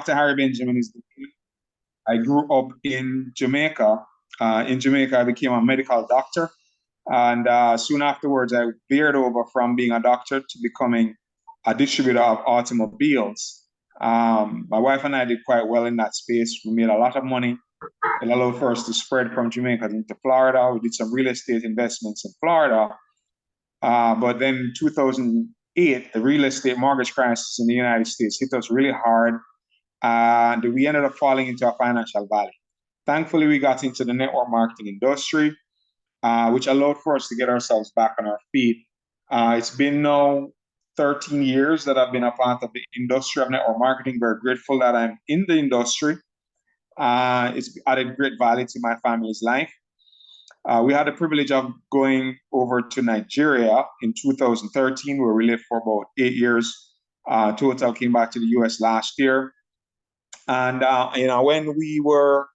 Harry Benjamin is the name. I grew up in Jamaica. In Jamaica, I became a medical doctor. And soon afterwards, I veered over from being a doctor to becoming a distributor of automobiles. My wife and I did quite well in that space. We made a lot of money. It allowed for us to spread from Jamaica into Florida. We did some real estate investments in Florida. But then in 2008, the real estate mortgage crisis in the United States hit us really hard. And we ended up falling into a financial valley. Thankfully, we got into the network marketing industry, which allowed for us to get ourselves back on our feet. It's been now 13 years that I've been a part of the industry of network marketing. Very grateful that I'm in the industry. It's added great value to my family's life. We had the privilege of going over to Nigeria in 2013, where we lived for about 8 years. Total came back to the US last year. And when we were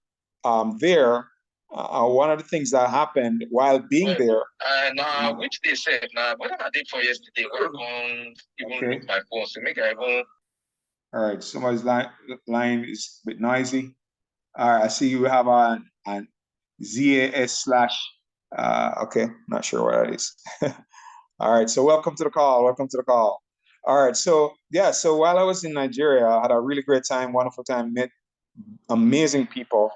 there, one of the things that happened while being there. Which they said, what I did for yesterday, even with my phone, so make I even. All right, somebody's line is a bit noisy. All right, I see you have an ZAS slash. Okay, not sure what that is. All right, so welcome to the call. Welcome to the call. All right, so while I was in Nigeria, I had a really great time, wonderful time, met amazing people.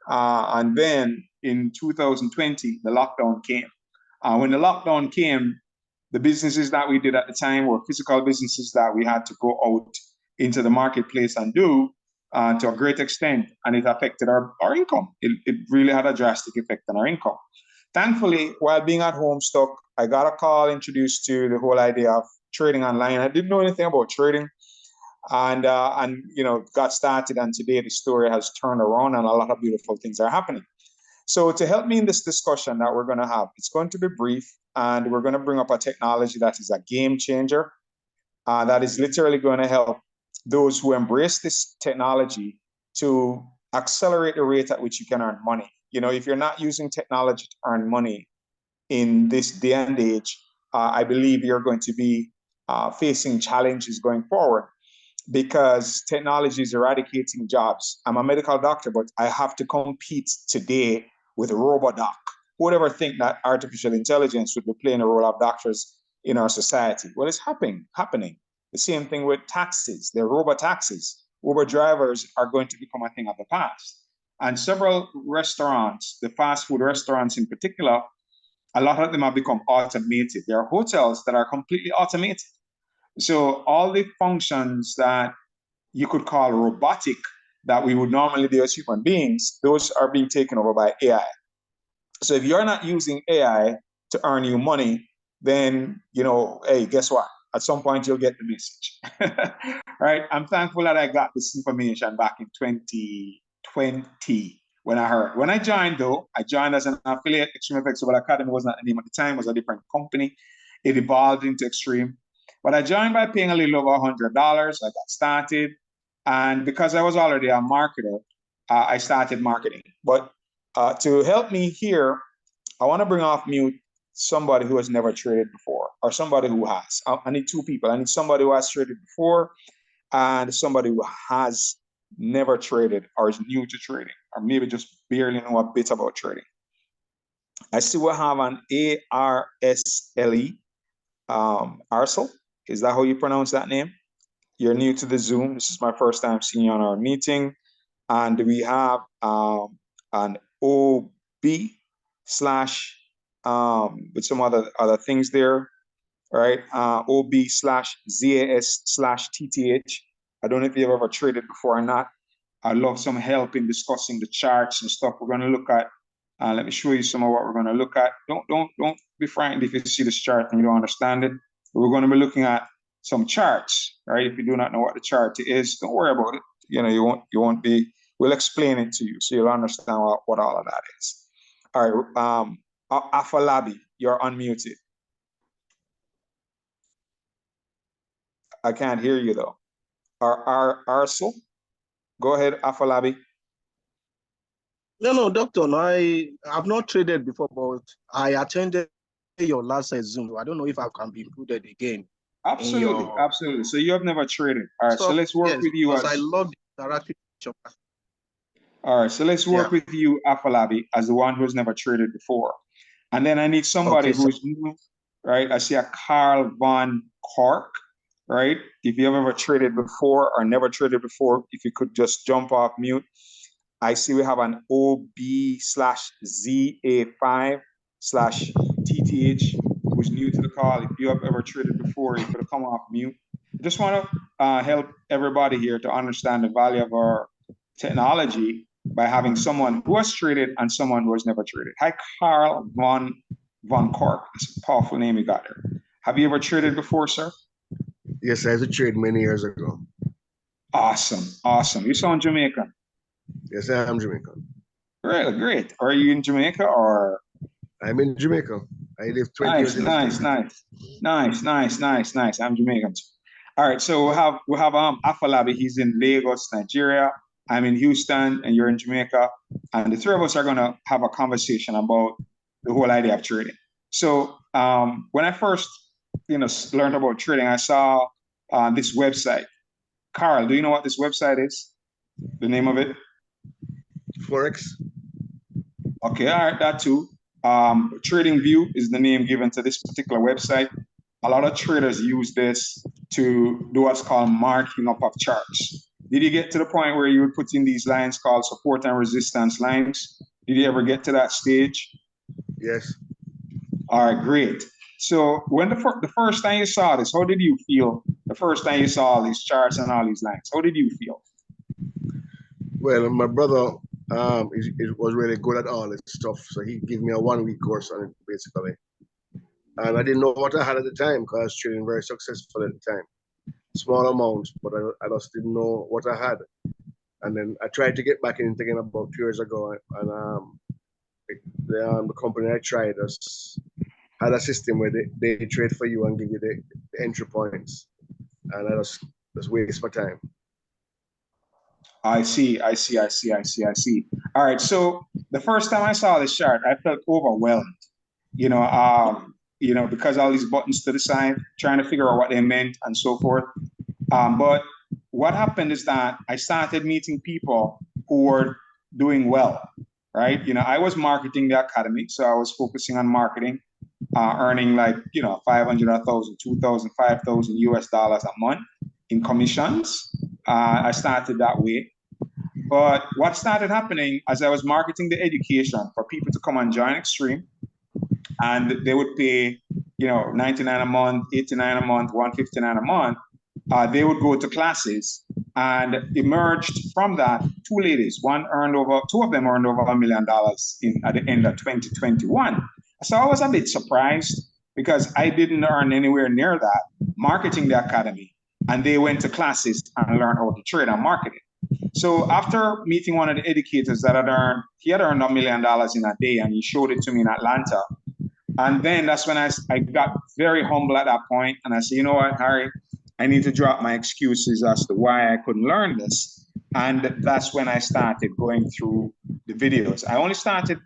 And then in 2020, the lockdown came. When the lockdown came, the businesses that we did at the time were physical businesses that we had to go out into the marketplace and do to a great extent, and it affected our income. It really had a drastic effect on our income. Thankfully, while being at home stuck, I got a call introduced to the whole idea of trading online. I didn't know anything about trading. And got started, and today the story has turned around and a lot of beautiful things are happening. So to help me in this discussion that we're going to have, it's going to be brief, and we're going to bring up a technology that is a game changer, that is literally going to help those who embrace this technology to accelerate the rate at which you can earn money. If you're not using technology to earn money in this day and age, I believe you're going to be facing challenges going forward, because technology is eradicating jobs. I'm a medical doctor, but I have to compete today with RoboDoc. Who would ever think that artificial intelligence would be playing a role of doctors in our society? Well, it's happening. The same thing with taxis. They're robot taxis. Uber drivers are going to become a thing of the past. And several restaurants, the fast food restaurants in particular, a lot of them have become automated. There are hotels that are completely automated. So all the functions that you could call robotic that we would normally do as human beings, those are being taken over by AI. So if you're not using AI to earn you money, then, hey, guess what? At some point, you'll get the message. Right? I'm thankful that I got this information back in 2020 when I heard. When I joined, though, I joined as an affiliate. Xtreamfx Global Academy was not the name at the time. It was a different company. It evolved into Xtream. But I joined by paying a little over $100. I got started. And because I was already a marketer, I started marketing. But to help me here, I want to bring off mute somebody who has never traded before, or somebody who has. I need two people. I need somebody who has traded before and somebody who has never traded or is new to trading, or maybe just barely know a bit about trading. I see we have an ARSLE, Arsel. Is that how you pronounce that name? You're new to the Zoom. This is my first time seeing you on our meeting. And we have an OB slash with some other things there, right? OB slash ZAS slash TTH. I don't know if you've ever traded before or not. I'd love some help in discussing the charts and stuff we're going to look at. Let me show you some of what we're going to look at. Don't be frightened if you see this chart and you don't understand it. We're going to be looking at some charts, right? If you do not know what the chart is, don't worry about it. You won't be. We'll explain it to you so you'll understand what all of that is. All right, Afalabi, you're unmuted. I can't hear you though. Arsel, go ahead, Afalabi. No, doctor. No, I have not traded before, but I attended your last Zoom. I don't know if I can be included again. Absolutely. So you have never traded. All right, so let's work with you. I love interactive. All right, so let's work with you, Afalabi, as the one who's never traded before. And then I need somebody who's new, right? I see a Carl Von Cork, right? If you have ever traded before or never traded before, if you could just jump off mute. I see we have an OB/ZA5/TTH who's new to the call. If you have ever traded before, you could come off mute. I just want to help everybody here to understand the value of our technology by having someone who has traded and someone who has never traded. Hi, Carl Von Cork. That's a powerful name you got there. Have you ever traded before, sir? Yes, I had to trade many years ago. Awesome, awesome. You sound Jamaican. Yes, I am Jamaican. Really great. Are you in Jamaica or? I'm in Jamaica. I live 20 years in Nice. I'm Jamaican. All right, so we have Afalabi. He's in Lagos, Nigeria. I'm in Houston, and you're in Jamaica. And the three of us are going to have a conversation about the whole idea of trading. So when I first, learned about trading, I saw this website. Carl, do you know what this website is? The name of it? Forex. Okay, all right, that too. Trading View is the name given to this particular website. A lot of traders use this to do what's called marking up of charts. Did you get to the point where you would put in these lines called support and resistance lines? Did you ever get to that stage? Yes. All right, great. So when the first time you saw this, how did you feel? The first time you saw all these charts and all these lines, how did you feel? Well, my brother it was really good at all this stuff, so he gave me a 1-week course on it basically. And I didn't know what I had at the time because I was trading very successful at the time. Small amount, but I just didn't know what I had. And then I tried to get back in again about 2 years ago, and the company I tried had a system where they trade for you and give you the entry points, and I just waste my time. I see. All right, so the first time I saw this chart, I felt overwhelmed. Because all these buttons to the side, trying to figure out what they meant and so forth. But what happened is that I started meeting people who were doing well, right? I was marketing the academy, so I was focusing on marketing, earning like, 500, 1,000, 2,000, 5,000 US dollars a month in commissions. I started that way. But what started happening as I was marketing the education for people to come and join Xtream, and they would pay, 99 a month, 89 a month, 159 a month. They would go to classes, and emerged from that two ladies. Two of them earned over $1 million at the end of 2021. So I was a bit surprised because I didn't earn anywhere near that marketing the academy, and they went to classes and learned how to trade and market it. So after meeting one of the educators he had earned $1 million in a day, and he showed it to me in Atlanta. And then that's when I got very humble at that point, and I said, you know what, Harry, I need to drop my excuses as to why I couldn't learn this. And that's when I started going through the videos. I only started,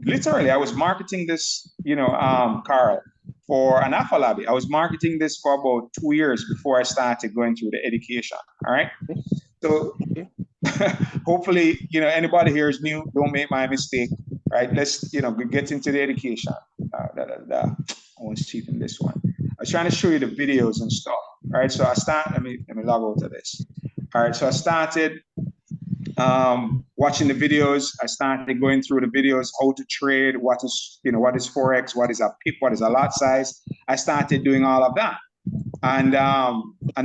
literally, I was marketing this, Carl, for an Afalabi. I was marketing this for about 2 years before I started going through the education, all right? So hopefully, anybody here is new, don't make my mistake, right? Let's, get into the education. I want to cheat in this one. I was trying to show you the videos and stuff, right? So let me log out of this. All right, so I started watching the videos. I started going through the videos, how to trade, what is Forex, what is a pip, what is a lot size. I started doing all of that. And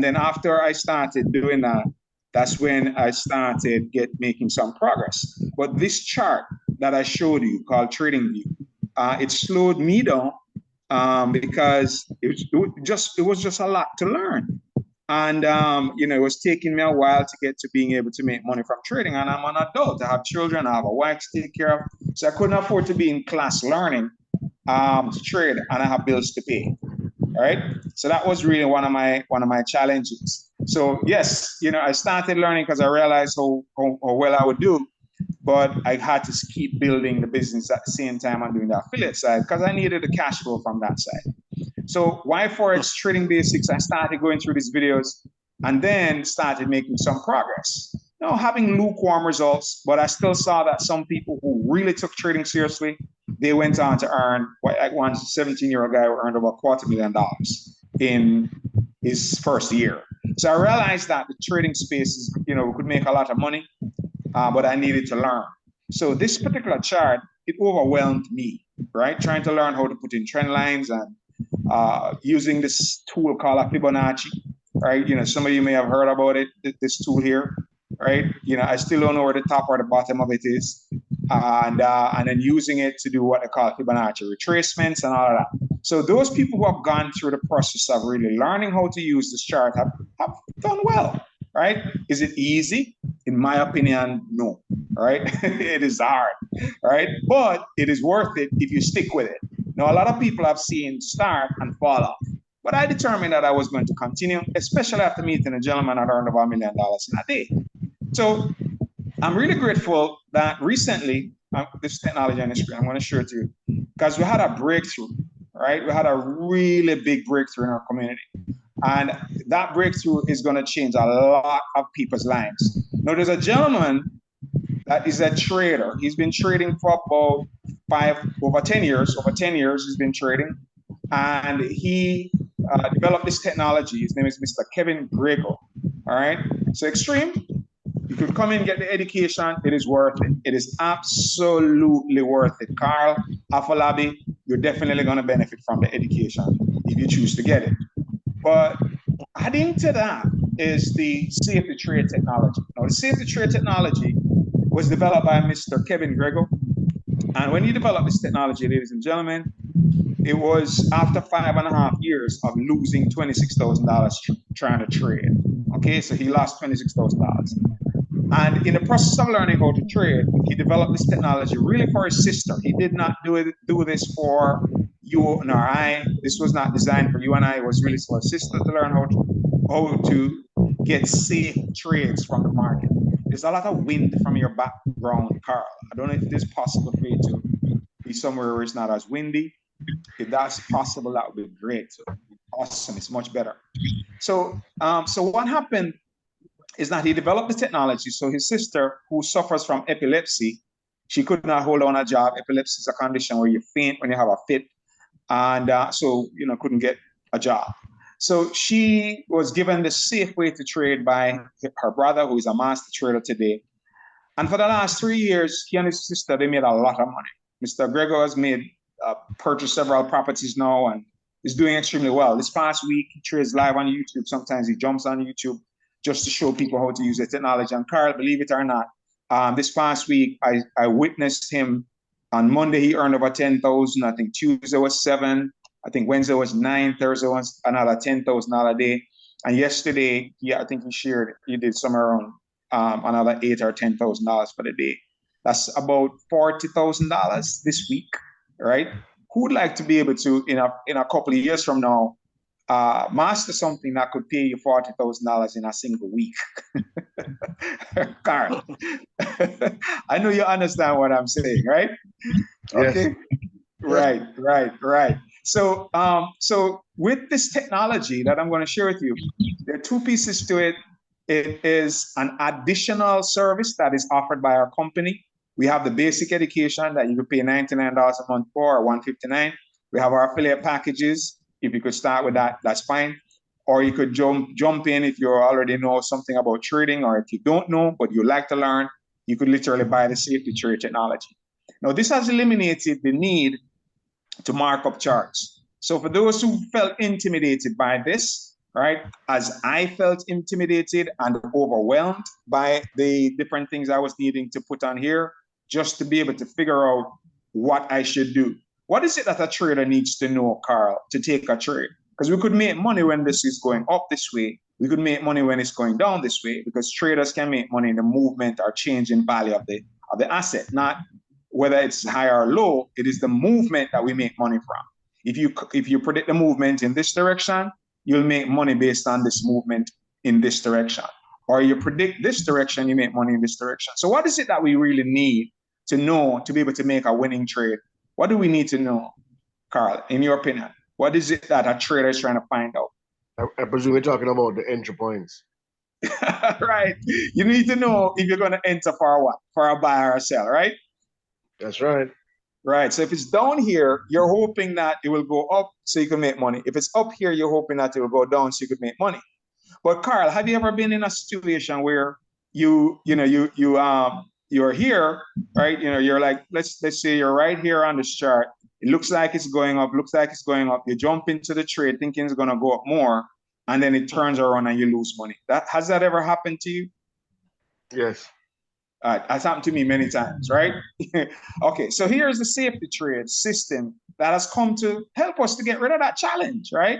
then after I started doing that, that's when I started making some progress. But this chart that I showed you called Trading View, it slowed me down because it was just a lot to learn. And, it was taking me a while to get to being able to make money from trading. And I'm an adult. I have children. I have a wife to take care of. So I couldn't afford to be in class learning to trade, and I have bills to pay. All right. So that was really one of my challenges. So yes, I started learning because I realized how well I would do, but I had to keep building the business at the same time and doing the affiliate side because I needed the cash flow from that side. So why Forex Trading Basics? I started going through these videos and then started making some progress. having lukewarm results, but I still saw that some people who really took trading seriously, they went on to earn, like one 17-year-old guy who earned over $250,000 in his first year. So I realized that the trading space is, could make a lot of money, but I needed to learn. So this particular chart, it overwhelmed me, right? Trying to learn how to put in trend lines and using this tool called a Fibonacci, right? Some of you may have heard about it, this tool here, right? I still don't know where the top or the bottom of it is. And then using it to do what they call Fibonacci retracements and all of that. So those people who have gone through the process of really learning how to use this chart have done well, right? Is it easy? In my opinion, no, right? It is hard, right? But it is worth it if you stick with it. Now, a lot of people I've seen start and fall off, but I determined that I was going to continue, especially after meeting a gentleman that earned about $1 million in a day. So I'm really grateful that recently, this technology on the screen, I'm going to show it to you, because we had a breakthrough, right? We had a really big breakthrough in our community. And that breakthrough is going to change a lot of people's lives. Now, there's a gentleman that is a trader. He's been trading for about over 10 years. Over 10 years, he's been trading. And he developed this technology. His name is Mr. Kevin Grego. All right. So Xtreme, you could come in and get the education. It is worth it. It is absolutely worth it. Carl, Afolabi, you're definitely going to benefit from the education if you choose to get it. But adding to that is the safe to trade technology. Now, the safe to trade technology was developed by Mr. Kevin Grego. And when he developed this technology, ladies and gentlemen, it was after 5.5 years of losing $26,000 trying to trade. Okay, so he lost $26,000. And in the process of learning how to trade, he developed this technology really for his sister. He did not do this for you and I. This was not designed for you and I. It was really for his sister to learn how to get safe trades from the market. There's a lot of wind from your background, Carl. I don't know if it is possible for you to be somewhere where it's not as windy. If that's possible, that would be great. So, awesome. It's much better. So what happened is that he developed the technology. So his sister, who suffers from epilepsy, she could not hold on a job. Epilepsy is a condition where you faint when you have a fit, and couldn't get a job. So she was given the safe way to trade by her brother, who is a master trader today. And for the last 3 years, he and his sister, they made a lot of money. Mr. Gregor has purchased several properties now and is doing extremely well. This past week, he trades live on YouTube. Sometimes he jumps on YouTube just to show people how to use the technology. And Carl, believe it or not, this past week, I witnessed him. On Monday, he earned over 10,000. I think Tuesday was 7. I think Wednesday was 9. Thursday was another 10,000 a day. And yesterday, I think he did somewhere around another $8,000 or $10,000 for the day. That's about $40,000 this week, right? Who would like to be able to, in a couple of years from now, master something that could pay you $40,000 in a single week? Carl, I know you understand what I'm saying, right? Yes. Okay. Right. So with this technology that I'm going to share with you, there are two pieces to it. It is an additional service that is offered by our company. We have the basic education that you could pay $99 a month for, or $159. We have our affiliate packages. If you could start with that, that's fine. Or you could jump in if you already know something about trading, or if you don't know, but you like to learn, you could literally buy the safe to trade technology. Now, this has eliminated the need to mark up charts. So for those who felt intimidated by this, right, as I felt intimidated and overwhelmed by the different things I was needing to put on here, just to be able to figure out what I should do. What is it that a trader needs to know, Carl, to take a trade? Because we could make money when this is going up this way. We could make money when it's going down this way, because traders can make money in the movement or change in value of the asset, not whether it's high or low. It is the movement that we make money from. If you predict the movement in this direction, you'll make money based on this movement in this direction. Or you predict this direction, you make money in this direction. So what is it that we really need to know to be able to make a winning trade? What do we need to know, Carl, in your opinion? What is it that a trader is trying to find out? I presume you're talking about the entry points. Right? You need to know if you're going to enter for what? For a buy or a sell, right? That's right. Right. So if it's down here, you're hoping that it will go up so you can make money. If it's up here, you're hoping that it will go down so you could make money. But Carl, have you ever been in a situation where you're here, right? You're like, let's say you're right here on this chart. It looks like it's going up, looks like it's going up. You jump into the trade thinking it's gonna go up more, and then it turns around and you lose money. Has that ever happened to you? Yes. That's happened to me many times, right? Okay, so here's the safety trade system that has come to help us to get rid of that challenge, right?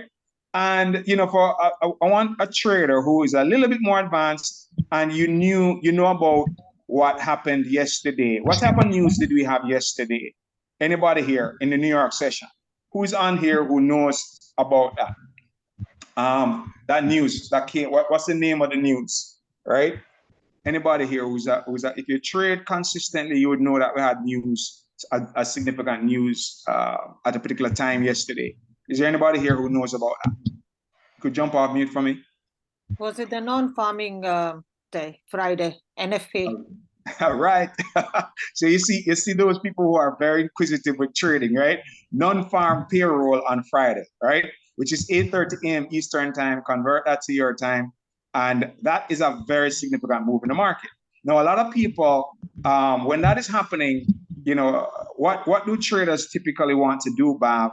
And for I want a trader who is a little bit more advanced, and you know about what happened yesterday. What type of news did we have yesterday? Anybody here in the New York session who's on here who knows about that? That news that came. What's the name of the news, right? Anybody here who's that if you trade consistently, you would know that we had news, a significant news at a particular time yesterday. Is there anybody here who knows about that? Could jump off mute for me? Was it the non-farming day, Friday, NFP? Right. So you see those people who are very inquisitive with trading, right? Non-farm payroll on Friday, right? Which is 8:30 a.m. Eastern time. Convert that to your time. And that is a very significant move in the market. Now, a lot of people, when that is happening, what do traders typically want to do, Bob,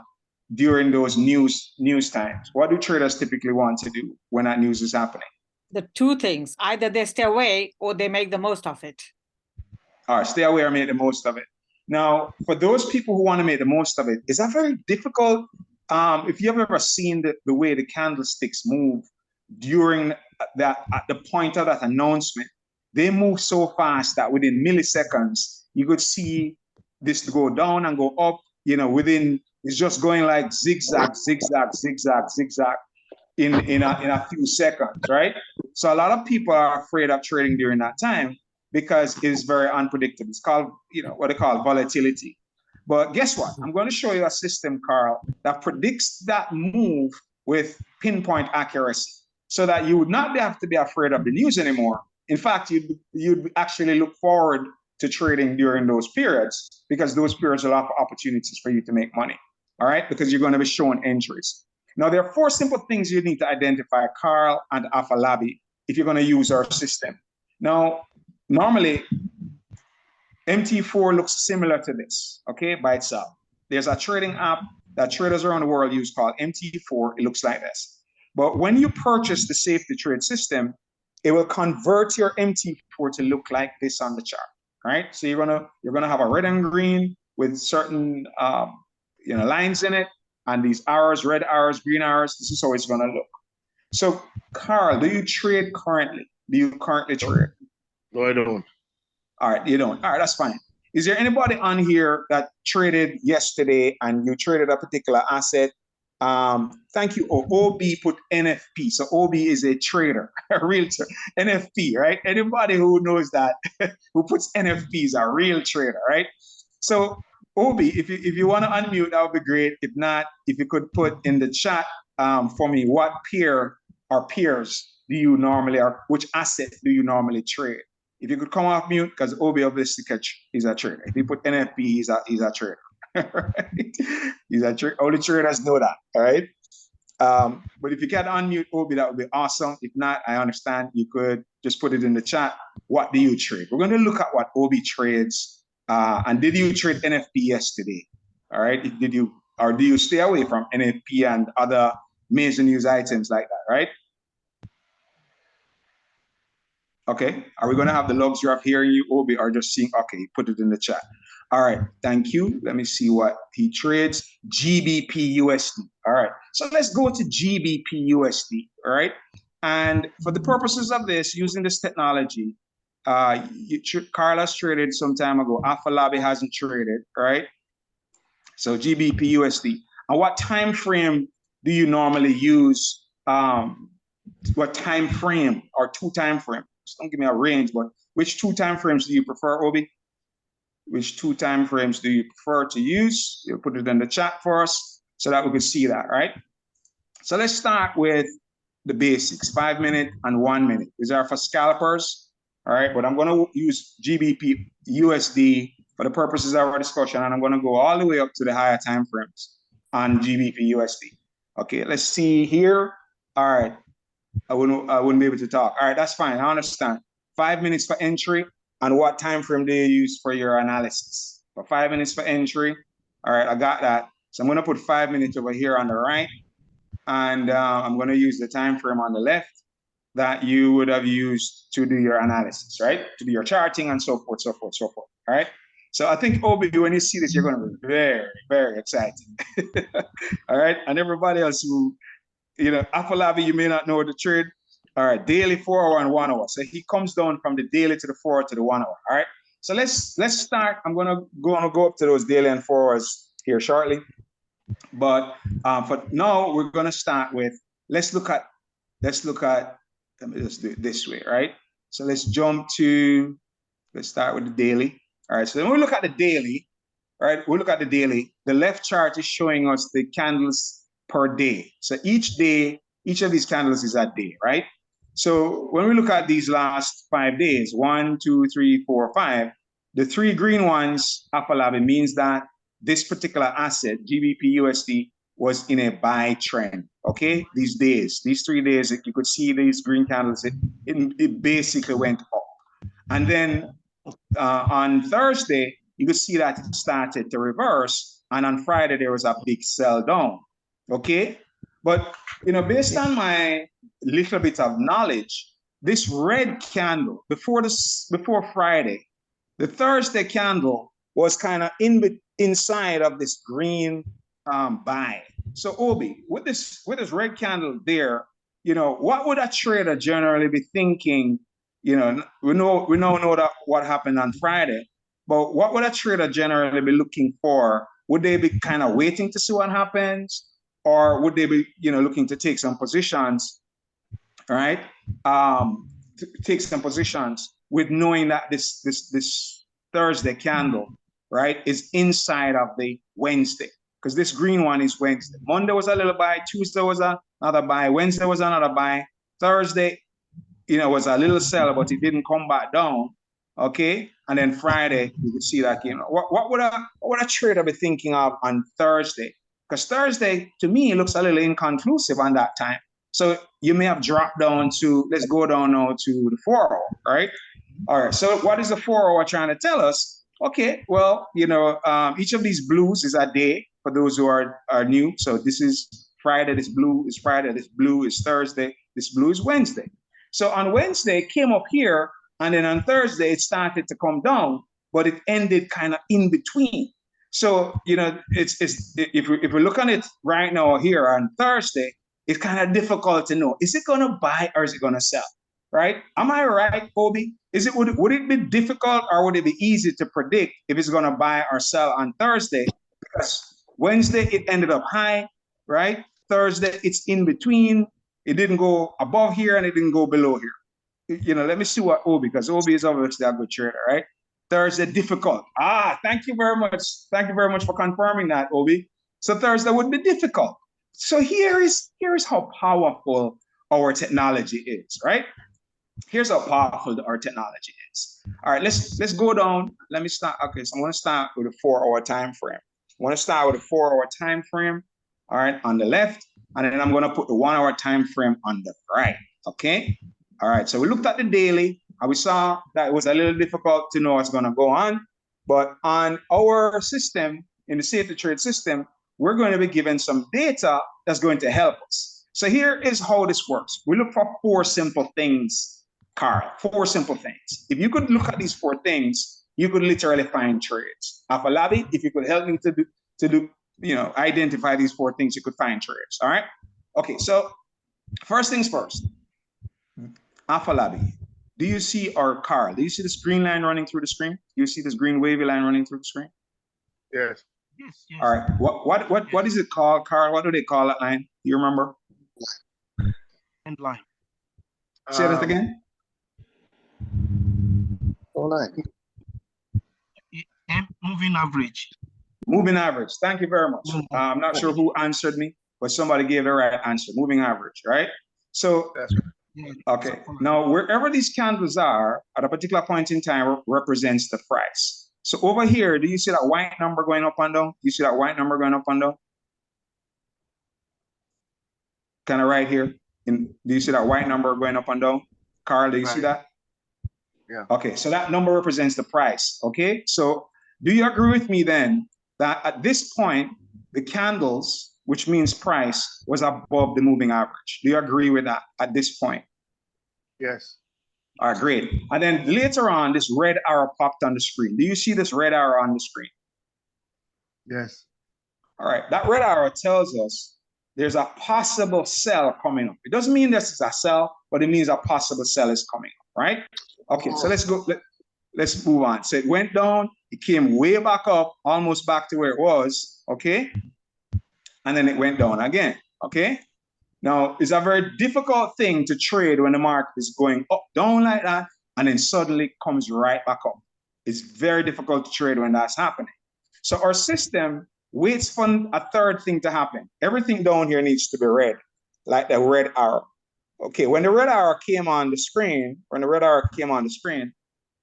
during those news times? What do traders typically want to do when that news is happening? The two things, either they stay away or they make the most of it. All right, stay away or make the most of it. Now, for those people who want to make the most of it, is that very difficult? If you've ever seen the way the candlesticks move during that, at the point of that announcement, they move so fast that within milliseconds, you could see this go down and go up, it's just going like zigzag, zigzag, zigzag, zigzag in a few seconds, right? So a lot of people are afraid of trading during that time because it is very unpredictable. It's called, what they call volatility. But guess what? I'm going to show you a system, Carl, that predicts that move with pinpoint accuracy so that you would not have to be afraid of the news anymore. In fact, you'd actually look forward to trading during those periods because those periods will offer opportunities for you to make money, all right? Because you're going to be showing entries. Now, there are 4 simple things you need to identify, Carl and Afalabi, if you're going to use our system. Now, normally, MT4 looks similar to this, okay, by itself. There's a trading app that traders around the world use called MT4. It looks like this. But when you purchase the safety trade system, it will convert your MT4 to look like this on the chart, right? So you're gonna have a red and green with certain lines in it, and these arrows, red arrows, green arrows. This is how it's gonna look. So, Carl, do you trade currently? Do you currently trade? No, I don't. All right, you don't. All right, that's fine. Is there anybody on here that traded yesterday and you traded a particular asset? Thank you. OB put NFP. So OB is a trader, a realtor. NFP, right? Anybody who knows that, who puts NFP is a real trader, right? So OB, if you want to unmute, that would be great. If not, if you could put in the chat for me, what pair or peers do you normally, or which asset do you normally trade? If you could come off mute, because OB obviously is a trader. If you put NFP, he's a trader. Right? He's a trader. Only traders know that. All right. But if you can unmute OB, that would be awesome. If not, I understand. You could just put it in the chat. What do you trade? We're going to look at what OB trades. And did you trade NFP yesterday? All right. Do you stay away from NFP and other major news items like that? Right. Okay, are we going to have the luxury of hearing you, Obi, or just seeing? Okay, put it in the chat. All right, thank you. Let me see what he trades. GBP USD. All right, so let's go to GBP USD. All right, and for the purposes of this, using this technology, Carlos traded some time ago. Afalabi hasn't traded. All right, so GBP USD. And what time frame do you normally use? What time frame or 2 time frames? Don't give me a range, but which 2 time frames do you prefer, Obi? Which 2 time frames do you prefer to use? You'll put it in the chat for us so that we can see that, right? So let's start with the basics, 5 minute and 1 minute. These are for scalpers. All right, but I'm going to use GBP USD for the purposes of our discussion, and I'm going to go all the way up to the higher time frames on GBP USD. Okay, let's see here. All right, I wouldn't be able to talk. All right, that's fine. I understand. 5 minutes for entry, and what time frame do you use for your analysis? For 5 minutes for entry. All right, I got that. So I'm going to put 5 minutes over here on the right, and I'm going to use the time frame on the left that you would have used to do your analysis, right? To do your charting and so forth, so forth, so forth. All right. So I think, Obi, when you see this, you're going to be very, very excited. All right. And everybody else who, Afolabi, you may not know the trade. All right. Daily, 4 hour and 1 hour. So he comes down from the daily to the 4 hour to the 1 hour. All right. So let's start. I'm going to go up to those daily and 4 hours here shortly. But for now, we're going to start with, let's look at, let me just do it this way, right? So let's start with the daily. All right, so when we look at the daily, right, the left chart is showing us the candles per day. So each day, each of these candles is a day, right? So when we look at these last 5 days, 1, 2, 3, 4, 5, the 3 green ones, Afolabi, means that this particular asset, GBP USD, was in a buy trend, okay? These 3 days, you could see these green candles, it basically went up. And then on Thursday, you could see that it started to reverse. And on Friday, there was a big sell down, okay? But, based on my little bit of knowledge, this red candle, before Friday, the Thursday candle was kind of inside of this green buy. So Obi, with this red candle there, what would a trader generally be thinking? We know that what happened on Friday, but what would a trader generally be looking for? Would they be kind of waiting to see what happens, or would they be looking to take some positions, right? Take some positions with knowing that this Thursday candle, right, is inside of the Wednesday. Because this green one is Wednesday. Monday was a little buy, Tuesday was another buy, Wednesday was another buy, Thursday, was a little sell, but it didn't come back down. Okay, and then Friday you could see that what would a trader be thinking of on Thursday? Because Thursday to me looks a little inconclusive on that time. So you may have dropped down to, let's go down now to the 4 hour, right? All right. So what is the 4 hour trying to tell us? Okay, well, each of these blues is a day for those who are new. So this is Friday, this blue is Friday, this blue is Thursday, this blue is Wednesday. So on Wednesday, it came up here, and then on Thursday, it started to come down, but it ended kind of in between. So, if we look at it right now here on Thursday, it's kind of difficult to know, is it going to buy or is it going to sell? Right? Am I right, Kobe? Would it be difficult or would it be easy to predict if it's going to buy or sell on Thursday? Because Wednesday it ended up high, right? Thursday it's in between. It didn't go above here and it didn't go below here. Let me see what Obi, because Obi is obviously a good trader, right? Thursday difficult. Thank you very much. Thank you very much for confirming that, Obi. So Thursday would be difficult. So here is how powerful our technology is, right? Here's how powerful our technology is. All right, let's go down. Let me start. Okay, so I'm going to start with a 4 hour time frame. I want to start with a 4 hour time frame, all right, on the left, and then I'm going to put the 1 hour time frame on the right. Okay. All right. So we looked at the daily, and we saw that it was a little difficult to know what's going to go on, but on our system, in the Safe to Trade system, we're going to be given some data that's going to help us. So here is how this works. We look for 4 simple things. Carl, 4 simple things. If you could look at these 4 things, you could literally find trades. Afolabi, if you could help me to do, identify these 4 things, you could find trades. All right. Okay. So first things first. Afolabi, do you see, or Carl, do you see this green line running through the screen? Do you see this green wavy line running through the screen? Yes. Yes. All right. What is it called, Carl? What do they call that line? Do you remember? End line. Say that again. Moving average. Moving average. Thank you very much. I'm not sure who answered me, but somebody gave the right answer. Moving average, right? So, That's right. okay. Now, wherever these candles are at a particular point in time represents the price. So over here, do you see that white number going up and down? You see that white number going up and down? Kind of right here. Do you see that white number going up and down? Carl, do you see that? Yeah. Okay, so that number represents the price. Okay, so do you agree with me then that at this point, the candles, which means price, was above the moving average? Do you agree with that at this point? Yes. All right, great. And then later on, this red arrow popped on the screen. Do you see this red arrow on the screen? Yes. All right, that red arrow tells us there's a possible sell coming up. It doesn't mean this is a sell, but it means a possible sell is coming up, right? Okay, so let's go. Let's move on. So it went down, it came way back up, almost back to where it was, okay? And then it went down again, okay? Now, it's a very difficult thing to trade when the market is going up, down like that, and then suddenly comes right back up. It's very difficult to trade when that's happening. So our system waits for a third thing to happen. Everything down here needs to be red, like the red arrow. Okay, when the red arrow came on the screen,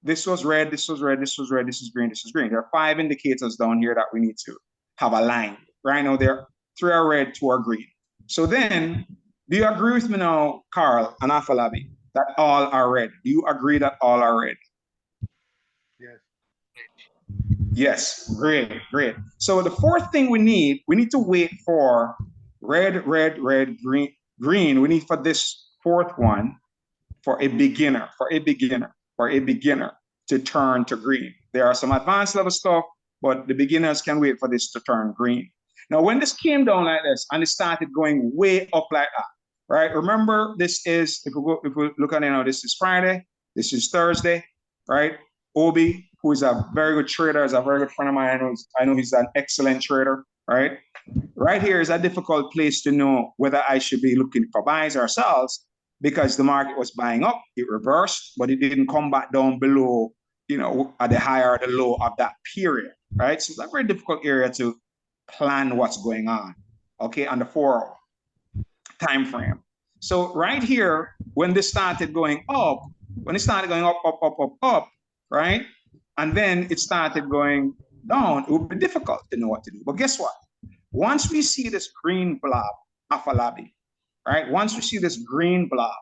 this was red, this was red, this was red, this is green, this is green. There are 5 indicators down here that we need to have aligned. Right now, there 3 are red, 2 are green. So then, do you agree with me now, Carl and Afalabi, that all are red? Do you agree that all are red? Yes. Yes, great, great. So the fourth thing we need to wait for red, red, red, green, green. We need for this fourth one for a beginner to turn to green. There are some advanced level stuff, but the beginners can wait for this to turn green. Now, when this came down like this and it started going way up like that, right? Remember, this is, if we look at it now, this is Friday, this is Thursday, right? Obi, who is a very good trader, is a very good friend of mine. I know he's an excellent trader, right? Right here is a difficult place to know whether I should be looking for buys or sells, because the market was buying up, it reversed, but it didn't come back down below, at the high or the low of that period, right? So it's a very difficult area to plan what's going on, okay, on the 4-hour time frame. So right here, when this started going up, up, right? And then it started going down, it would be difficult to know what to do. But guess what? Once we see this green blob, Afalabi, right? Once we see this green blob,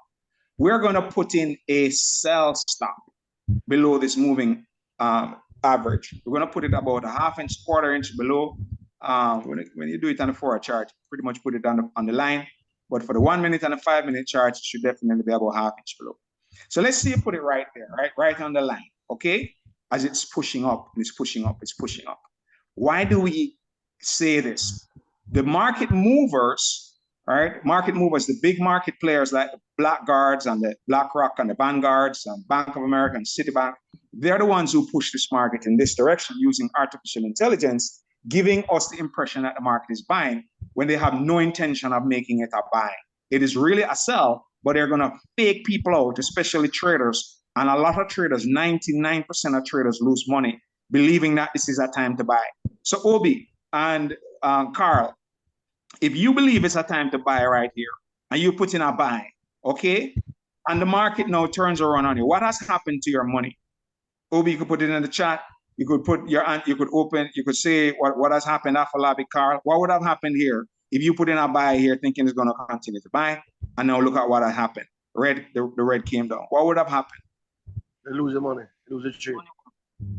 we're going to put in a sell stop below this moving average. We're going to put it about a ½ inch, quarter inch below. When you do it on the 4-hour chart, pretty much put it on the line. But for the 1 minute and the 5 minute chart, it should definitely be about ½ inch below. So let's see you put it right there, right on the line, okay? As it's pushing up, it's pushing up, it's pushing up. Why do we say this? The market movers, right? Market movers, the big market players like the Blackguards and the BlackRock and the Vanguards and Bank of America and Citibank, they're the ones who push this market in this direction using artificial intelligence, giving us the impression that the market is buying when they have no intention of making it a buy. It is really a sell, but they're going to fake people out, especially traders. And a lot of traders, 99% of traders lose money believing that this is a time to buy. So Obi and Carl, if you believe it's a time to buy right here and you put in a buy, okay, and the market now turns around on you, what has happened to your money? Obi, you could put it in the chat. You could put you could say what has happened after Labi, Carl. What would have happened here if you put in a buy here thinking it's going to continue to buy, and now look at what had happened. The red came down. What would have happened? You lose your money. You lose the trade.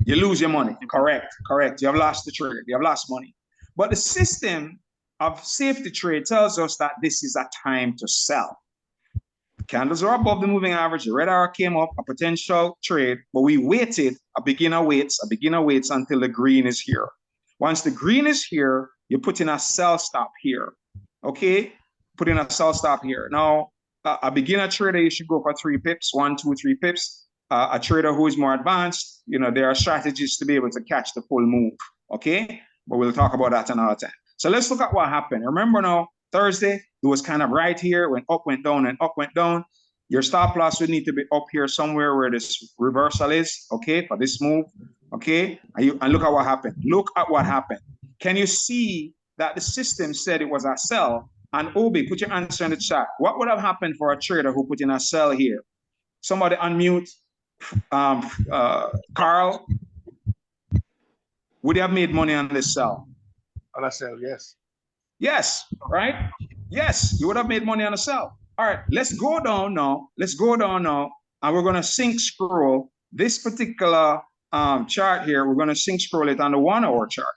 You lose your money. Correct. You have lost the trade. You have lost money. But the system of safety trade tells us that this is a time to sell. Candles are above the moving average. The red arrow came up, a potential trade, but we waited. A beginner waits until the green is here. Once the green is here, you put in a sell stop here. Okay? Put in a sell stop here. Now, a beginner trader, you should go for 3 pips, 1, 2, 3 pips. A trader who is more advanced, there are strategies to be able to catch the full move. Okay? But we'll talk about that another time. So let's look at what happened. Remember now, Thursday, it was kind of right here, went up, went down, and up, went down. Your stop loss would need to be up here somewhere where this reversal is, okay, for this move, okay? And look at what happened. Look at what happened. Can you see that the system said it was a sell, and Obi, put your answer in the chat. What would have happened for a trader who put in a sell here? Somebody unmute. Carl, would you have made money on this sell? On a sell, yes. Yes, right? Yes, you would have made money on a sell. All right, let's go down now. Let's go down now, and we're going to sync scroll this particular chart here. We're going to sync scroll it on the 1 hour chart.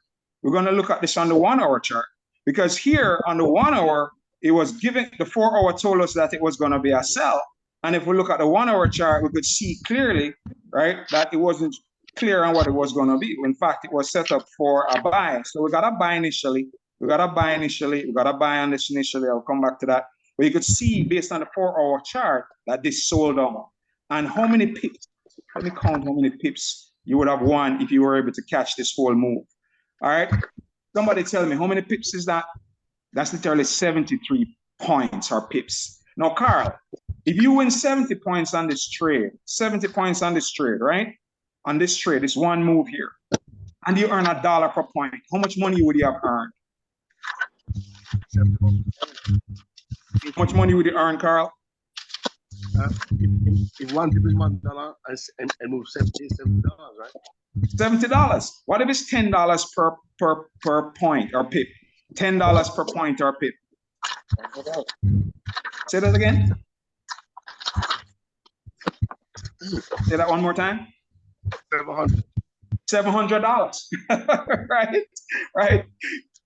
We're going to look at this on the 1 hour chart, because here on the 1 hour, it was given, the 4 hour told us that it was going to be a sell. And if we look at the 1 hour chart, we could see clearly, right, that it wasn't clear on what it was going to be. In fact, it was set up for a buy. So we got a buy initially. We got a buy initially. We got a buy on this initially. I'll come back to that. But you could see based on the 4 hour chart that this sold on. And how many pips, let me count how many pips you would have won if you were able to catch this whole move. All right. Somebody tell me, how many pips is that? That's literally 73 points or pips. Now, Carl, if you win 70 points on this trade, 70 points on this trade, right? On this trade, this one move here, and you earn $1 per point, how much money would you have earned? How much money would you earn, Carl? If one tip is $1 and move $70, right? $70. What if it's $10 per point or pip? $10 per point or pip. Say that again. Say that one more time. $700. Right?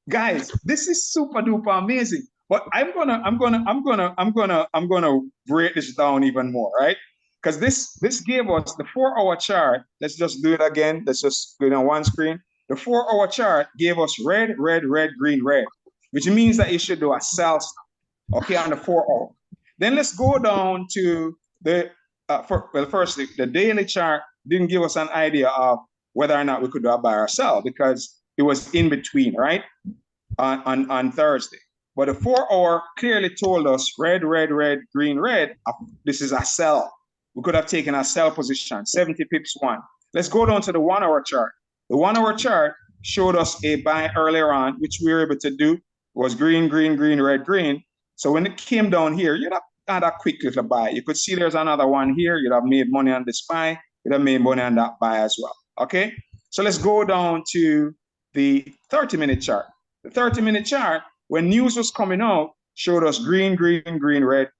Guys, this is super duper amazing. But I'm gonna break this down even more, right? Because this gave us the 4 hour chart. Let's just do it again. Let's just do it on one screen. The 4 hour chart gave us red, red, red, green, red, which means that you should do a sell stop, okay, on the 4 hour. Then let's go down to the firstly, the daily chart didn't give us an idea of whether or not we could do a buy or sell because it was in between, right? On Thursday. But the 4 hour clearly told us red, red, red, green, red. This is a sell. We could have taken a sell position, 70 pips one. Let's go down to the 1 hour chart. The 1 hour chart showed us a buy earlier on, which we were able to do. It was green, green, green, red, green. So when it came down here, you'd have had a quick little buy. You could see there's another one here. You'd have made money on this buy. You'd have made money on that buy as well. Okay. So let's go down to the 30-minute chart. The 30-minute chart, when news was coming out, showed us green, green, green, red,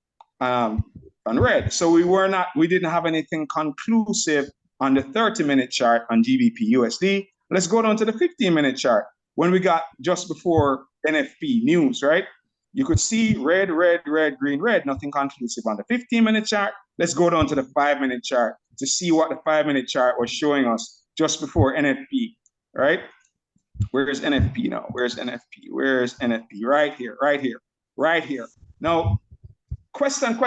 and red. So we didn't have anything conclusive on the 30-minute chart on GBP USD. Let's go down to the 15-minute chart. When we got just before NFP news, right? You could see red, red, red, green, red, nothing conclusive on the 15-minute chart. Let's go down to the 5-minute chart to see what the 5-minute chart was showing us just before NFP, right? Where's NFP now? Where's NFP? Where's NFP? Right here, right here, right here. Now, question.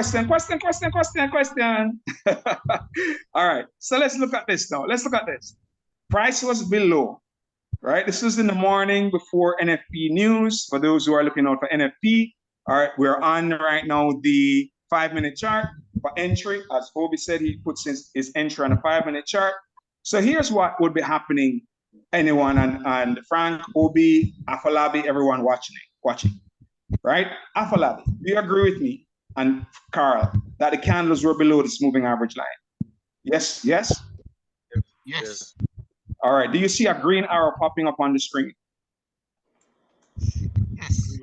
All right, so let's look at this now. Let's look at this. Price was below, right? This was in the morning before NFP news. For those who are looking out for NFP, all right, we're on right now the 5-minute chart for entry. As Obi said, he puts his entry on a 5-minute chart. So here's what would be happening. Anyone and Frank, Obi, Afolabi, everyone watching, right? Afolabi, do you agree with me and Carl that the candles were below this moving average line? Yes, yes? Yes. All right, do you see a green arrow popping up on the screen? Yes.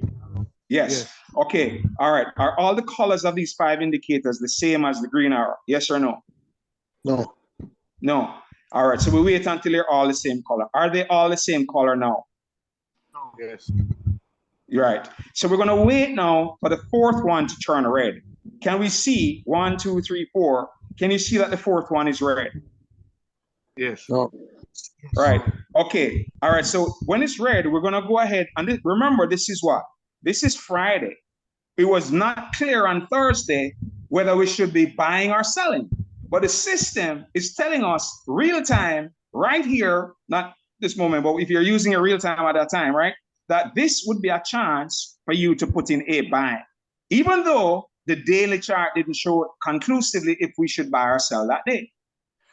Yes. Okay, all right. Are all the colors of these 5 indicators the same as the green arrow? Yes or no? No. No. All right, so we wait until they're all the same color. Are they all the same color now? No. Yes. Right. So we're going to wait now for the 4th one to turn red. Can we see 1, 2, 3, 4? Can you see that the 4th one is red? Yes. No. Right. Okay. All right. So when it's red, we're going to go ahead. And remember, this is what? This is Friday. It was not clear on Thursday whether we should be buying or selling. But the system is telling us real time right here, not this moment, but if you're using it real time at that time, right? That this would be a chance for you to put in a buy. Even though the daily chart didn't show conclusively if we should buy or sell that day,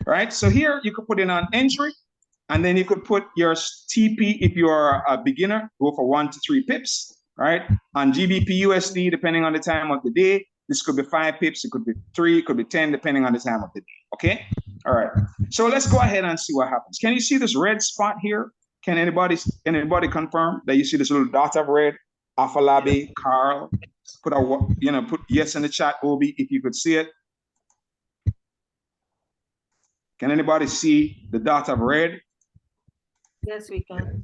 right? So here you could put in an entry and then you could put your TP if you're a beginner, go for 1 to 3 pips, right? On GBP USD, depending on the time of the day, this could be 5 pips, it could be 3, it could be 10, depending on the time of the day, okay? All right, so let's go ahead and see what happens. Can you see this red spot here? Can anybody confirm that you see this little dot of red? Afalabi, Carl, put yes in the chat, Obi, if you could see it. Can anybody see the dot of red? Yes, we can.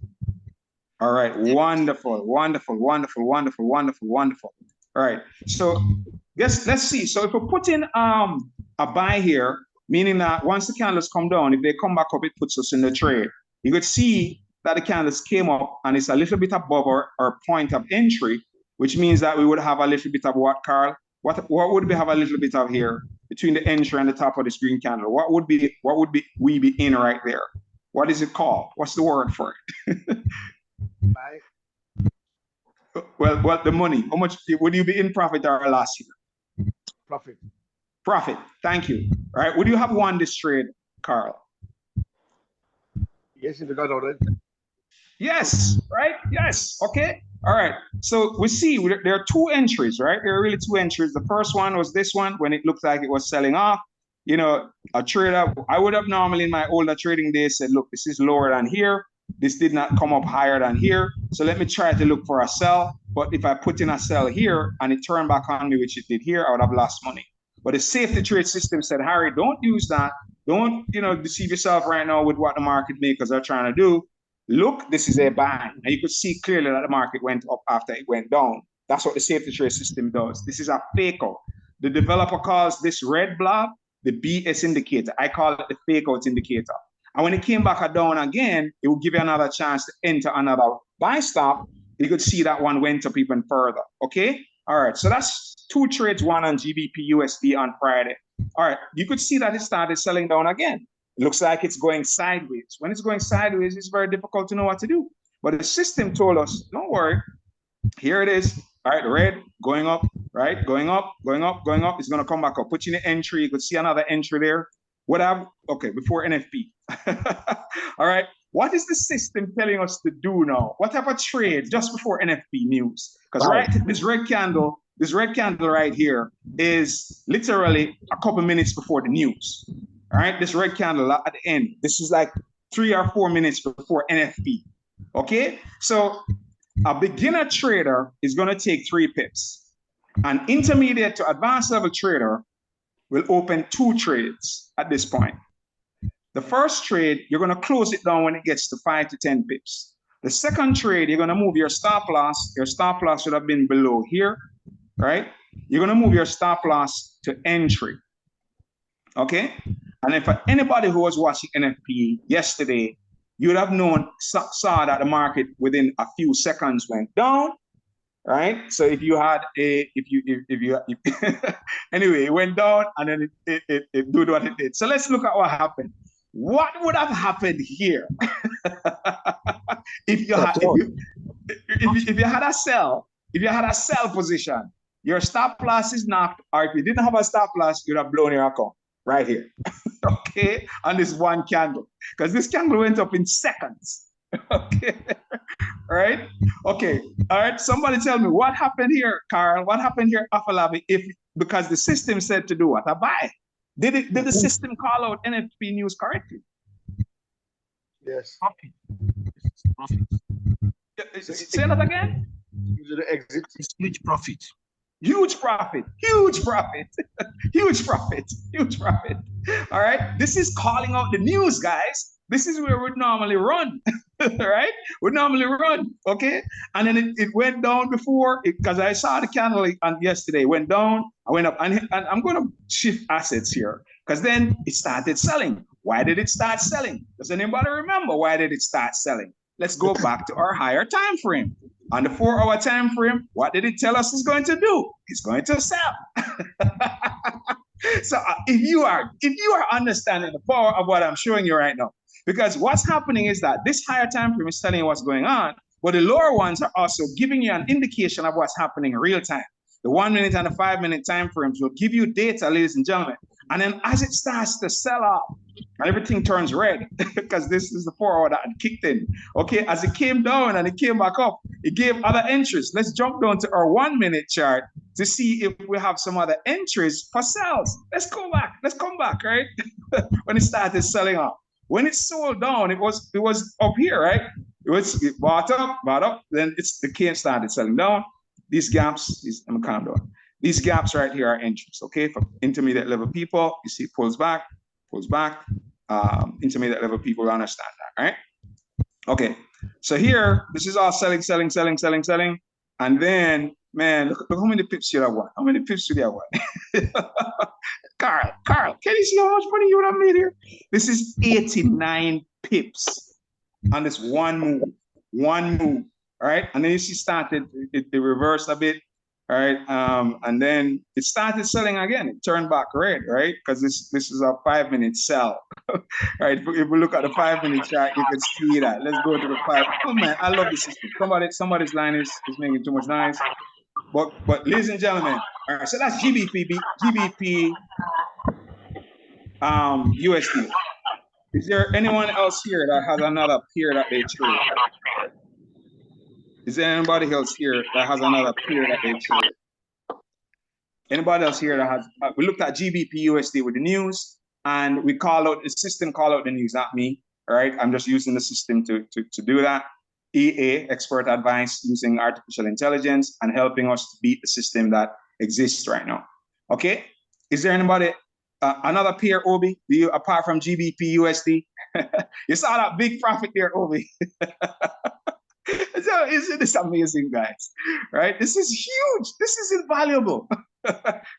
All right, wonderful, wonderful, wonderful, wonderful, wonderful, wonderful. All right, so let's see. So if we put in a buy here, meaning that once the candles come down, if they come back up, it puts us in the trade. You could see that the candles came up and it's a little bit above our point of entry, which means that we would have a little bit of what, Carl? What would we have a little bit of here between the entry and the top of this green candle? What would we be in right there? What is it called? What's the word for it? Buy. Well, what the money? How much would you be in profit or loss here? Profit. Profit. Thank you. All right. Would you have won this trade, Carl? Yes, if you got out of it. Yes. Right. Yes. Okay. All right. So we see there are 2 entries, right? There are really 2 entries. The first one was this one when it looked like it was selling off. You know, a trader, I would have normally in my older trading days said, look, this is lower than here. This did not come up higher than here. So let me try to look for a sell. But if I put in a sell here and it turned back on me, which it did here, I would have lost money. But the safety trade system said, Harry, don't use that. Don't, deceive yourself right now with what the market makers are trying to do. Look, this is a buy. And you could see clearly that the market went up after it went down. That's what the safety trade system does. This is a fake out. The developer calls this red blob the BS indicator. I call it the fake out indicator. And when it came back down again, it will give you another chance to enter another buy stop. You could see that one went up even further. Okay. All right. So that's 2 trades, one on GBP USD on Friday. All right. You could see that it started selling down again. It looks like it's going sideways. When it's going sideways, it's very difficult to know what to do. But the system told us, don't worry. Here it is. All right. Red going up, right? Going up, going up, going up. It's going to come back up. Put in the entry. You could see another entry there. Okay, before NFP. All right. What is the system telling us to do now? What type of trade just before NFP news? Because this red candle right here is literally a couple minutes before the news. All right. This red candle at the end. This is like 3 or 4 minutes before NFP. Okay. So a beginner trader is going to take 3 pips. An intermediate to advanced level trader will open 2 trades at this point. The first trade, you're going to close it down when it gets to 5 to 10 pips. The second trade, you're going to move your stop loss. Your stop loss would have been below here, right? You're going to move your stop loss to entry, okay? And if for anybody who was watching NFP yesterday, you would have saw that the market within a few seconds went down, right? So if you had anyway, it went down and then it did what it did. So let's look at what happened. What would have happened here if you had a sell position? Your stop loss is knocked, or if you didn't have a stop loss, you'd have blown your account right here. Okay, on this one candle, because this candle went up in seconds. Okay. Right? Okay. All right. Somebody tell me what happened here, Carl. What happened here, Afalabi? Because the system said to do what? A buy. Did the system call out NFP news correctly? Yes. Profit. Say that again. Use the exit. It's huge profit. Huge profit, huge profit, huge profit, huge profit. All right. This is calling out the news, guys. This is where we'd normally run, right? We'd normally run, okay? And then it went down before, because I saw the candle yesterday, went down, I went up, and I'm going to shift assets here, because then it started selling. Why did it start selling? Does anybody remember why did it start selling? Let's go back to our higher time frame. On the 4-hour time frame, what did it tell us it's going to do? It's going to sell. So if you are understanding the power of what I'm showing you right now, because what's happening is that this higher time frame is telling you what's going on, but the lower ones are also giving you an indication of what's happening in real time. The 1 minute and the 5 minute time frames will give you data, ladies and gentlemen. And then as it starts to sell off, everything turns red because this is the 4 hour that had kicked in. Okay, as it came down and it came back up, it gave other entries. Let's jump down to our 1 minute chart to see if we have some other entries for sales. Let's go back. Let's come back, right? When it started selling off. When it sold down, it was up here, right? It bought up, then the cane started selling down. These gaps, I'm calm down. These gaps right here are entries, okay? For intermediate level people, you see it pulls back. Intermediate level people understand that, right? Okay, so here, this is all selling. And then, man, look how many pips you have won. How many pips do you have won? Carl, can you see how much money you would have made here? This is 89 pips on this one move, all right? And then you see it reversed a bit, all right? And then it started selling again. It turned back red, right? Because this is a 5 minute sell, right? If we look at the 5 minute chart, you can see that. Let's go to the 5. Oh man, I love the system. Somebody's line is making too much noise. But ladies and gentlemen, all right, so that's GBP USD. Is there anyone else here that has another pair that they trade? Is there anybody else here that has another pair that they trade? Anybody else here that has, we looked at GBP USD with the news and the system call out the news, not me, all right? I'm just using the system to do that. EA, expert advice using artificial intelligence and helping us to beat the system that exists right now. Okay, is there anybody, another pair, Obi, apart from GBP USD? You saw that big profit there, Obi. So isn't this amazing, guys? Right? This is huge. This is invaluable.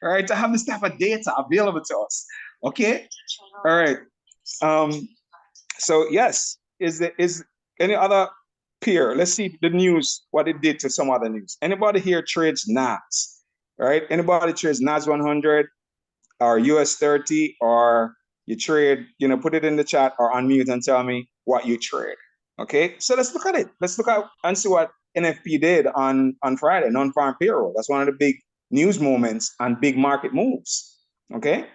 Right? To have this type of data available to us. Okay? All right. So yes, is any other peer? Let's see the news, what it did to some other news. Anybody here trades NAS? Right? Anybody trades NAS 100 or US 30, or you trade, put it in the chat or unmute and tell me what you trade. Okay, so let's look at it. Let's look at and see what NFP did on Friday, non-farm payroll. That's one of the big news moments and big market moves. Okay,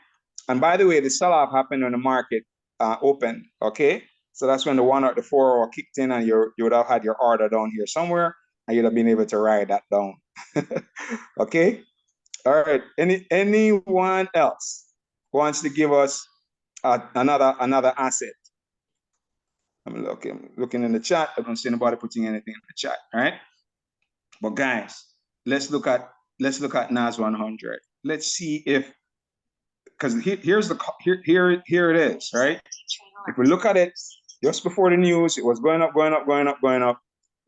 and by the way, the sell-off happened when the market opened. Okay, so that's when the 1 or the 4 hour kicked in, and you would have had your order down here somewhere, and you'd have been able to ride that down. Okay, all right. Anyone else wants to give us another asset? I'm looking in the chat. I don't see anybody putting anything in the chat, all right? But guys, let's look at NAS 100. Let's see if, because here it is, right? If we look at it just before the news, it was going up.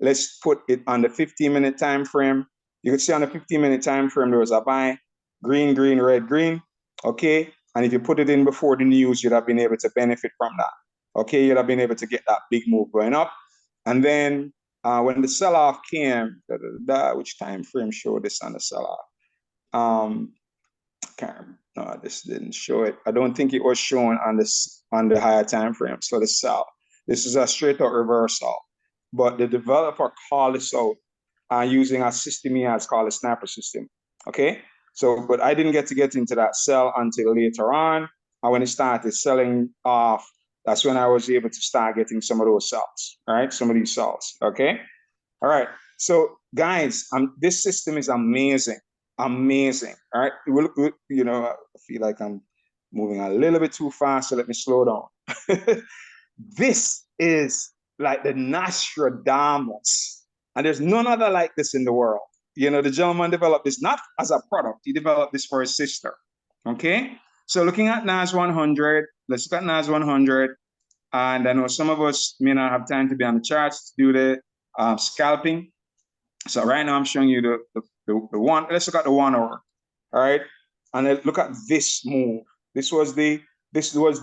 Let's put it on the 15-minute time frame. You can see on the 15-minute time frame there was a buy, green, red, green. Okay, and if you put it in before the news, you'd have been able to benefit from that. Okay, you'd have been able to get that big move going up. And then when the sell-off came, which time frame showed this on the sell-off? No, this didn't show it. I don't think it was shown on the higher time frame. So the sell. This is a straight out reversal. But the developer called this out using a system he has called a snapper system. Okay, so but I didn't get into that sell until later on. And when it started selling off, that's when I was able to start getting some of those sells, right? Some of these sells, okay? All right, so guys, this system is amazing, all right? I feel like I'm moving a little bit too fast, so let me slow down. This is like the Nostradamus, and there's none other like this in the world. The gentleman developed this not as a product, he developed this for his sister, okay? So looking at NAS 100, let's look at NAS 100. And I know some of us may not have time to be on the charts to do the scalping. So right now I'm showing you the one. Let's look at the 1 hour. All right. And then look at this move. This was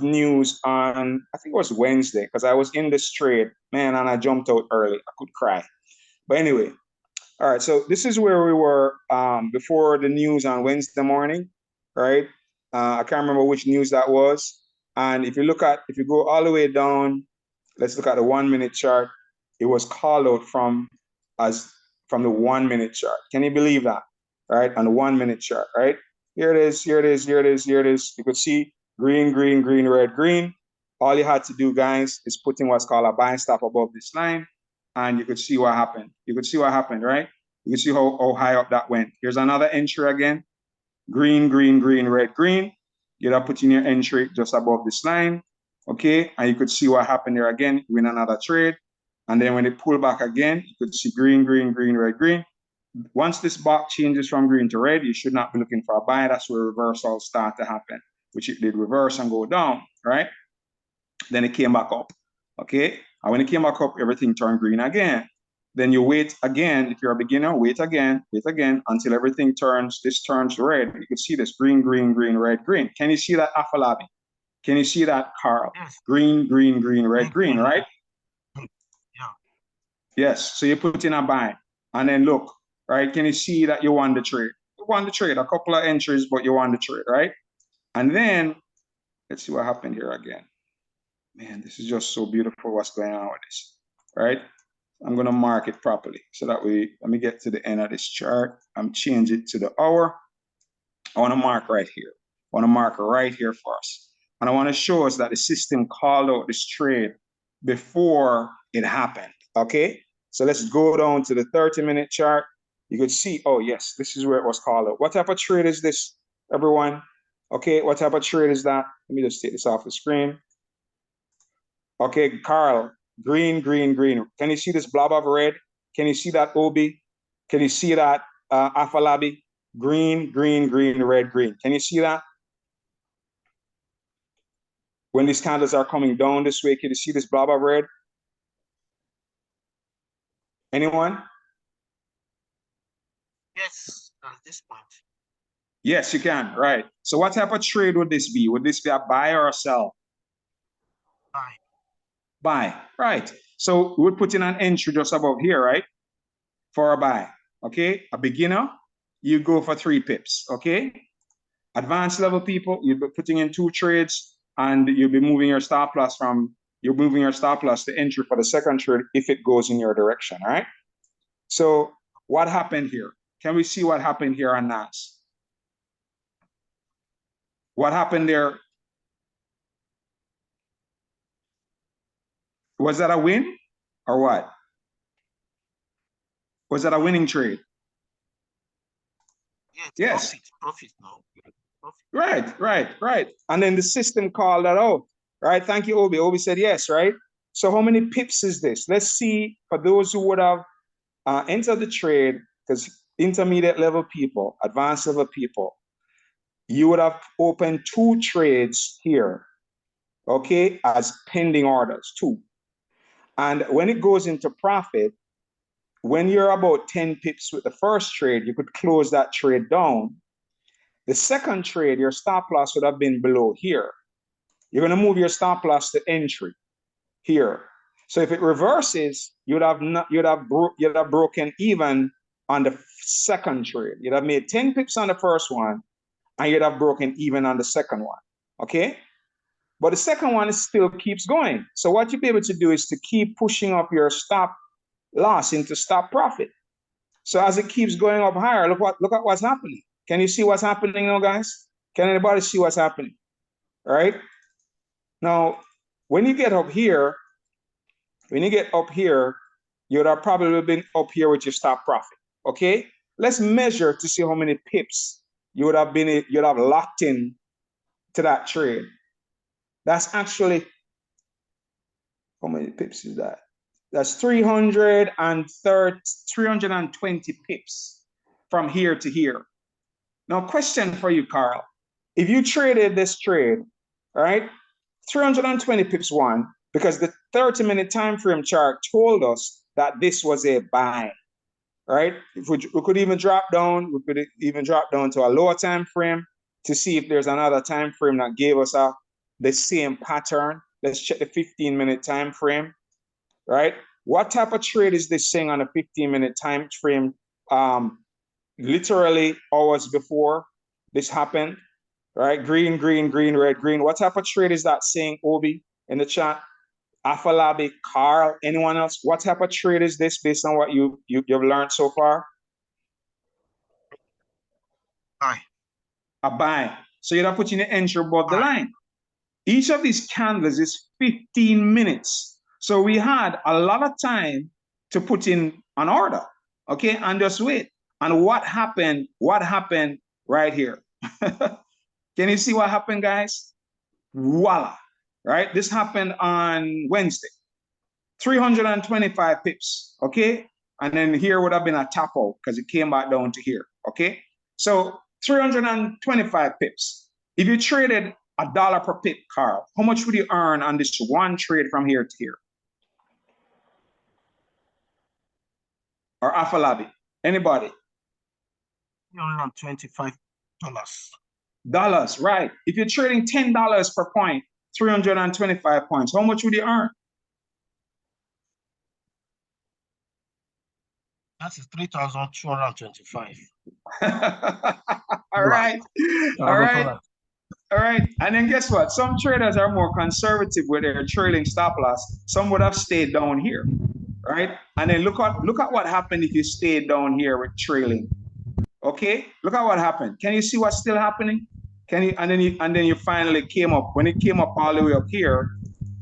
news on, I think it was Wednesday, because I was in this trade, man, and I jumped out early. I could cry. But anyway, all right. So this is where we were before the news on Wednesday morning, right? I can't remember which news that was. And if you go all the way down, let's look at the 1 minute chart. It was called out from the 1 minute chart. Can you believe that? Right? On the 1 minute chart, right? Here it is, here it is, here it is, here it is. You could see green, green, green, red, green. All you had to do, guys, is put in what's called a buy stop above this line, and you could see what happened. You could see what happened, right? You can see how high up that went. Here's another entry again. Green, green, green, red, green. You'd have put in your entry just above this line, okay? And you could see what happened there again. You win another trade. And then when it pulled back again, you could see green, green, green, red, green. Once this box changes from green to red, you should not be looking for a buy. That's where reversals start to happen, which it did reverse and go down, right? Then it came back up, okay? And when it came back up, everything turned green again. Then you wait again. If you're a beginner, wait again until everything turns red. You can see this green, green, green, red, green. Can you see that, Afalabi? Can you see that, Carl? Yes. Green, green, green, red, green, right? Yeah. Yes, so you put in a buy. And then look, right? Can you see that you won the trade? You won the trade, a couple of entries, but you won the trade, right? And then, let's see what happened here again. Man, this is just so beautiful what's going on with this, right? I'm going to mark it properly so that let me get to the end of this chart. I'm changing it to the hour. I want to mark right here. I want to mark right here for us. And I want to show us that the system called out this trade before it happened, okay? So let's go down to the 30-minute chart. You could see, oh yes, this is where it was called out. What type of trade is this, everyone? Okay, what type of trade is that? Let me just take this off the screen. Okay, Carl, green, green, green. Can you see this blob of red? Can you see that, Obi? Can you see that, Afalabi? Green, green, green, red, green. Can you see that? When these candles are coming down this way, can you see this blob of red? Anyone? Yes, at this point. Yes, you can, right. So what type of trade would this be? Would this be a buy or a sell? Buy. Buy, right. So we would put in an entry just above here, right? For a buy, okay? A beginner, you go for 3 pips, okay? Advanced level people, you'll be putting in 2 trades and you'll be moving your stop loss to entry for the second trade if it goes in your direction, all right? So what happened here? Can we see what happened here on NAS? What happened there? Was that a win or what? Was that a winning trade? Yes. Profit now. Profit. Right. And then the system called that out, right? Thank you, Obi. Obi said yes, right? So how many pips is this? Let's see for those who would have entered the trade, because intermediate level people, advanced level people, you would have opened 2 trades here, okay, as pending orders, 2. And when it goes into profit, when you're about 10 pips with the first trade, you could close that trade down. The second trade, your stop loss would have been below here. You're going to move your stop loss to entry here. So if it reverses, you'd have broken even on the second trade. You'd have made 10 pips on the first one, and you'd have broken even on the second one. Okay? But the second one still keeps going. So what you'll be able to do is to keep pushing up your stop loss into stop profit. So as it keeps going up higher, look at what's happening. Can you see what's happening now, guys? Can anybody see what's happening? All right? Now, when you get up here, you would have probably been up here with your stop profit. Okay? Let's measure to see how many pips you'd have locked in to that trade. That's actually, how many pips is that? That's 320 pips from here to here. Now, question for you, Carl. If you traded this trade, all right, 320 pips won, because the 30-minute time frame chart told us that this was a buy, right? If we could even drop down, to a lower time frame to see if there's another time frame that gave us the same pattern. Let's check the 15-minute time frame, right? What type of trade is this saying on a 15-minute time frame? Literally hours before this happened, right? Green, green, green, red, green. What type of trade is that saying, Obi, in the chat? Afalabi, Carl, anyone else? What type of trade is this based on what you've learned so far? Buy. a buy. So you're putting the entry above the line. Each of these candles is 15 minutes. So we had a lot of time to put in an order, okay, and just wait. And what happened? What happened right here? Can you see what happened, guys? Voila, right? This happened on Wednesday. 325 pips, okay? And then here would have been a tap out because it came back down to here, okay? So 325 pips. If you traded $1 per pip, Carl, how much would you earn on this one trade from here to here? Or Afalabi? Anybody? $325. Dollars, right. If you're trading $10 per point, 325 points, how much would you earn? That is 3,225. All right. All right. All right. And then guess what? Some traders are more conservative with their trailing stop loss. Some would have stayed down here, right? And then look at what happened if you stayed down here with trailing. Okay, look at what happened. Can you see what's still happening? Can you? And then you finally came up. When it came up all the way up here,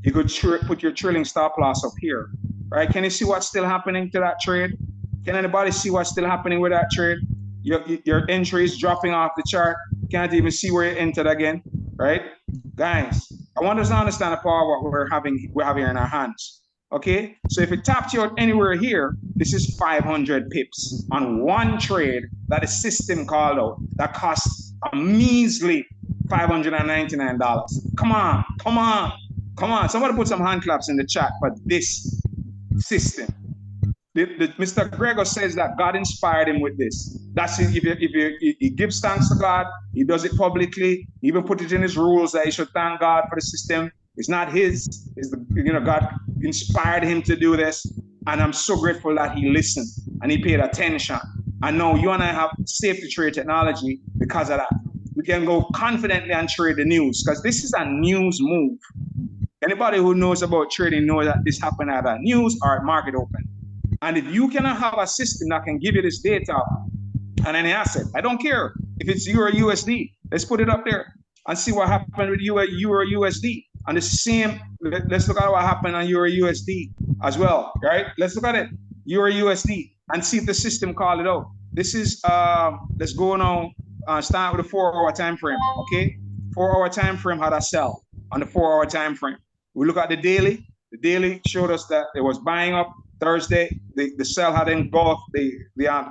you could put your trailing stop loss up here, right? Can you see what's still happening to that trade? Can anybody see what's still happening with that trade? Your entry is dropping off the chart. Can't even see where you entered again, right? Guys, I want us to understand the power of what we have here in our hands. Okay, so if it tapped you out anywhere here, this is 500 pips on one trade that the system called out that costs a measly $599. Come on, come on, come on. Somebody put some hand claps in the chat for this system. Mr. Gregor says that God inspired him with this. That's it. If he gives thanks to God, he does it publicly, he even put it in his rules that he should thank God for the system. It's not his, it's God inspired him to do this. And I'm so grateful that he listened and he paid attention. I know you and I have safety trade technology because of that. We can go confidently and trade the news because this is a news move. Anybody who knows about trading knows that this happened at a news or at market open. And if you cannot have a system that can give you this data on any asset, I don't care if it's Euro USD, let's put it up there and see what happened with Euro USD. And the same, let's look at what happened on Euro USD as well, right? Let's look at it, Euro USD, and see if the system called it out. This is, let's go now, start with the 4-hour time frame, okay? 4-hour time frame had a sell on the 4-hour time frame. We look at the daily showed us that it was buying up Thursday. The sell had engulfed the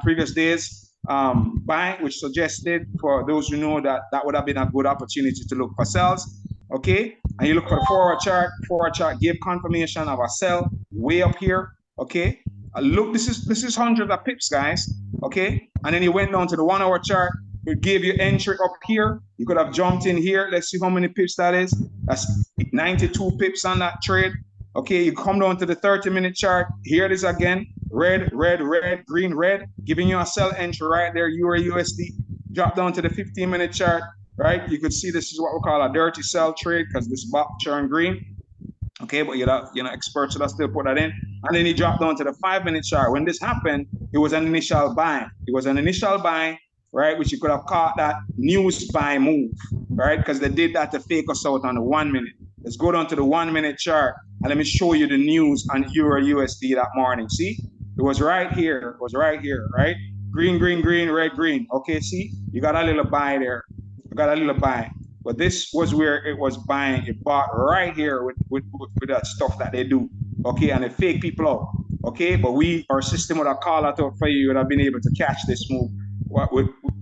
previous days buy, which suggested for those who know that would have been a good opportunity to look for sells. Okay, and you look for the 4-hour chart. 4-hour chart gave confirmation of a sell way up here. Okay, look, this is hundreds of pips, guys. Okay, and then you went down to the 1-hour chart. It gave you entry up here. You could have jumped in here. Let's see how many pips that is. That's 92 pips on that trade. Okay, you come down to the 30-minute chart. Here it is again. Red, red, red, green, red, giving you a sell entry right there, Euro USD. Drop down to the 15-minute chart, right? You could see this is what we call a dirty sell trade because this box turned green. Okay, but experts should still put that in. And then you drop down to the 5-minute chart. When this happened, it was an initial buy. It was an initial buy, right? Which you could have caught that news buy move, right? Because they did that to fake us out on the 1 minute. Let's go down to the 1-minute chart and let me show you the news on Euro USD that morning. See, it was right here. It was right here, right? Green, green, green, red, green. Okay, see, you got a little buy there. You got a little buy. But this was where it was buying. It bought right here with that stuff that they do. Okay, and they fake people out. Okay, but our system would have called out for you. You would have been able to catch this move.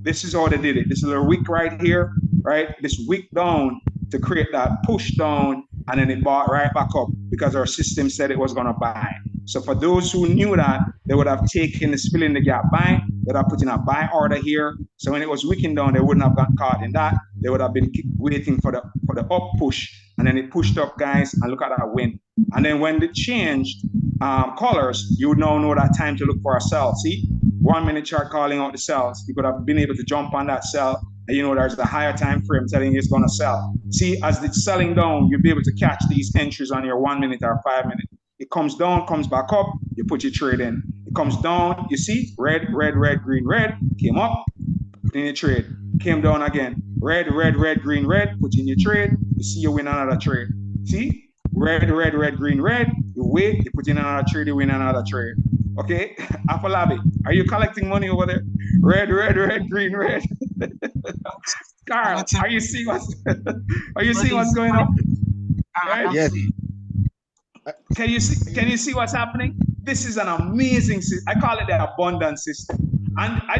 This is how they did it. This is a wick right here, right? This wick down to create that push down, and then it bought right back up because our system said it was going to buy. So for those who knew that, they would have taken the fill in the gap buy. They would have put in a buy order here. So when it was wicking down, they wouldn't have got caught in that. They would have been waiting for the up push, and then it pushed up, guys, and look at that win. And then when it changed colors, you would now know that time to look for a sell. See, 1-minute chart calling out the sells. You could have been able to jump on that sell, and there's the higher time frame telling you it's going to sell. See, as it's selling down, you'll be able to catch these entries on your 1-minute or 5-minute. It comes down, comes back up, you put your trade in. It comes down, you see, red, red, red, green, red, came up, put in your trade, came down again. red, green, red, put in your trade, you see you win another trade. See? Red, green, red, you wait, you put in another trade, you win another trade. Okay? Afolabi, are you collecting money over there? Red, green, red. Carl, are you seeing what's going on? Right? Yes. Can you see what's happening? This is an amazing system. I call it the abundance system. And I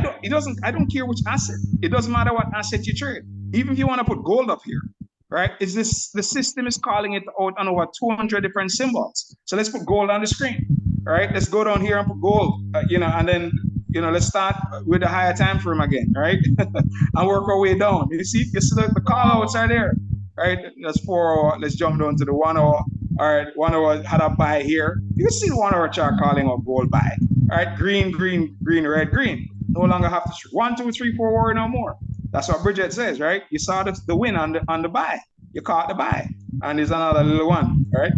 don't care which asset. It doesn't matter what asset you trade. Even if you want to put gold up here, right? The system is calling it out on over 200 different symbols. So let's put gold on the screen, right? Let's go down here and put gold, and then, let's start with the higher time frame again, right? And work our way down. You see the call outs are there, right? That's 4 hour. Let's jump down to the 1 hour. All right, 1 hour had a buy here. You can see the 1 hour chart calling out gold buy. All right, green, red, green. No longer have to 1, 2, 3, 4 worry no more. That's what Bridget says, right? You saw the win on the buy. You caught the buy. And there's another little one, all right?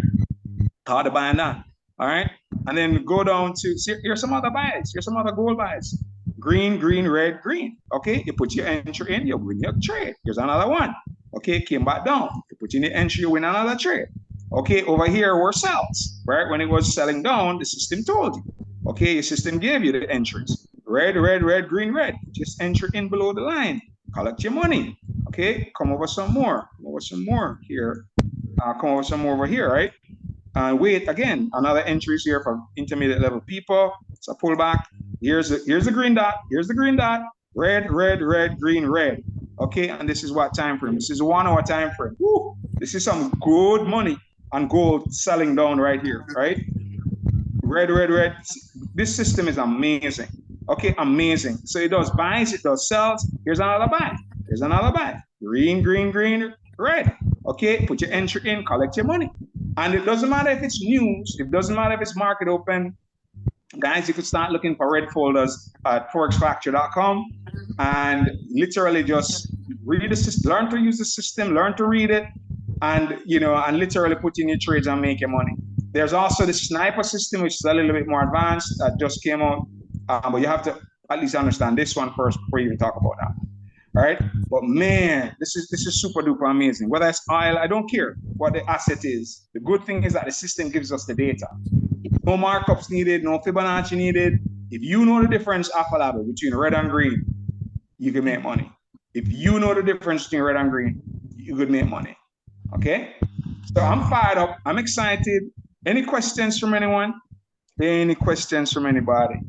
Caught the buy on that. All right. And then go down to see, here's some other buys. Here's some other gold buys. Green, red, green. Okay, you put your entry in, you win your trade. Here's another one. Okay, came back down. You put in the entry, you win another trade. Okay, over here were sells, right? When it was selling down, the system told you. Okay, your system gave you the entries. Red, green, red. Just enter in below the line. Collect your money. Okay, come over some more. Come over some more here. Come over some more over here, right? And wait again. Another entries here for intermediate level people. So pull back. Here's the green dot. Here's the green dot. Red, green, red. Okay, and this is what time frame? This is a 1 hour time frame. Woo! This is some good money on gold selling down right here, right? Red. This system is amazing. Okay, amazing. So it does buys, it does sells. Here's another buy. Here's another buy. Green, red. Okay, put your entry in, collect your money. And it doesn't matter if it's news, it doesn't matter if it's market open. Guys, you could start looking for red folders at forexfactory.com and literally just read the system, learn to use the system, learn to read it, and literally put in your trades and make your money. There's also the sniper system, which is a little bit more advanced, that just came out, but you have to at least understand this one first before you even talk about that. All right, but man, this is super duper amazing. Whether it's oil, I don't care what the asset is. The good thing is that the system gives us the data. No markups needed, no Fibonacci needed. If you know the difference, Afolabi, between red and green, you can make money. If you know the difference between red and green, you could make money. Okay? So I'm fired up. I'm excited. Any questions from anyone? Any questions from anybody?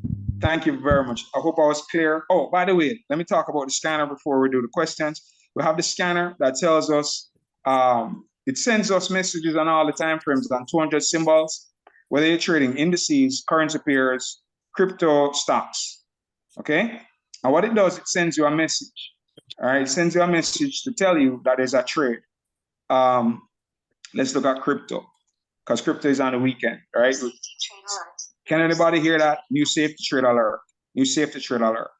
Thank you very much. I hope I was clear. Oh, by the way, let me talk about the scanner before we do the questions. We have the scanner that tells us, it sends us messages on all the time frames on 200 symbols, whether you're trading indices, currency pairs, crypto, stocks. Okay? And what it does, it sends you a message. All right, it sends you a message to tell you that there's a trade. Let's look at crypto, because crypto is on the weekend, right? Can anybody hear that? New safety trade alert. New safety trade alert.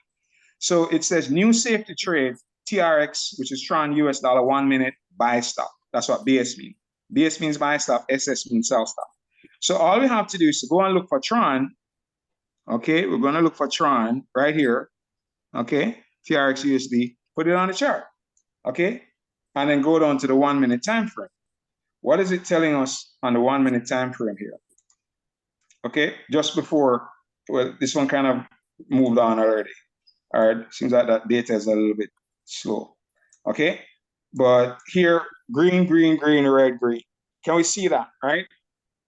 So it says new safety trade, TRX, which is Tron US dollar 1 minute buy stop. That's what BS means. BS means buy stop, SS means sell stop. So all we have to do is to go and look for Tron. Okay, we're going to look for Tron right here. Okay, TRX USD, put it on the chart. Okay, and then go down to the 1 minute time frame. What is it telling us on the 1 minute time frame here? Okay, just before, well, this one kind of moved on already. All right, seems like that data is a little bit slow. Okay, but here, green, red, green. Can we see that, right?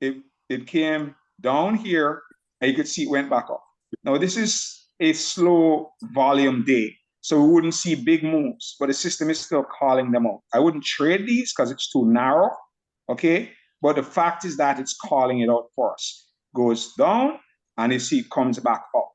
It came down here, and you could see it went back up. Now, this is a slow volume day, so we wouldn't see big moves, but the system is still calling them out. I wouldn't trade these because it's too narrow, okay? But the fact is that it's calling it out for us. Goes down, and you see it comes back up,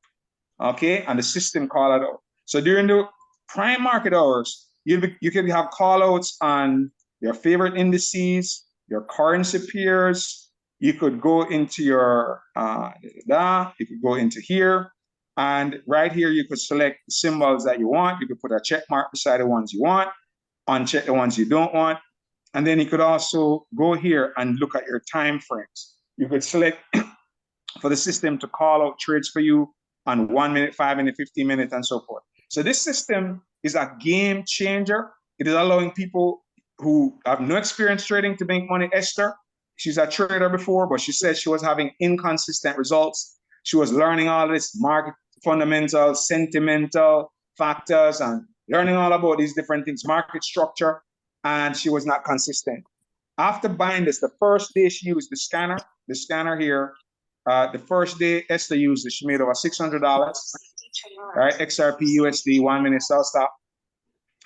okay? And the system call it out. So during the prime market hours, you can have call outs on your favorite indices, your currency pairs. You could go into your, you could go into here, and right here, you could select the symbols that you want. You could put a check mark beside the ones you want, uncheck the ones you don't want. And then you could also go here and look at your time frames. You could select for the system to call out trades for you on 1 minute, 5 minute, 15 minutes, and so forth. So this system is a game changer it is allowing people who have no experience trading to make money. Esther, she's a trader before, but she said she was having inconsistent results. She was learning all this market fundamentals, sentimental factors, and learning all about these different things, market structure, and she was not consistent. After buying this, the first day she used the scanner here, the first day Esther used it, she made over $600, right? XRP USD, 1 minute sell stop.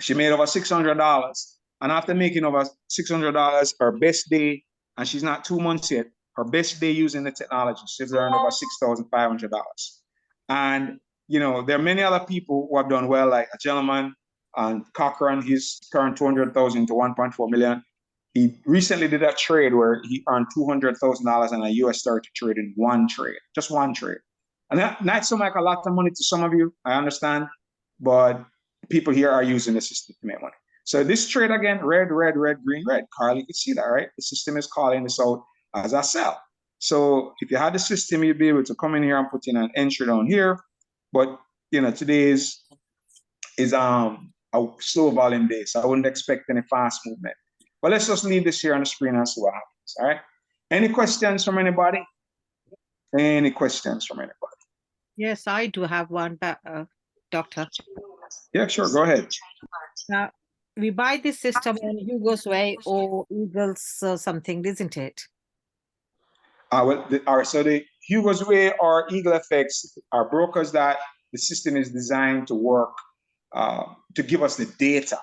She made over $600. And after making over $600, her best day, and she's not 2 months yet, her best day using the technology, she's earned over $6,500. And, you know, there are many other people who have done well, like a gentleman, and Cochran, he's turned 200,000 to 1.4 million. He recently did a trade where he earned $200,000 in a US 30 trade in one trade, just one trade. And that might sound like a lot of money to some of you, I understand, but people here are using the system to make money. So this trade again, red, red, red, green, red. Carl, you can see that, right? The system is calling this out as a sell. So if you had the system, you'd be able to come in here and put in an entry down here. But you know, today is a slow volume day, so I wouldn't expect any fast movement. But let's just leave this here on the screen and see what happens. All right. Any questions from anybody? Any questions from anybody? Yes, I do have one, Doctor. Yeah, sure. Go ahead. Now, we buy this system on Hugo's Way or Eagles something, isn't it? All right. So the Hugo's Way or Xtreamfx are brokers that the system is designed to work to give us the data.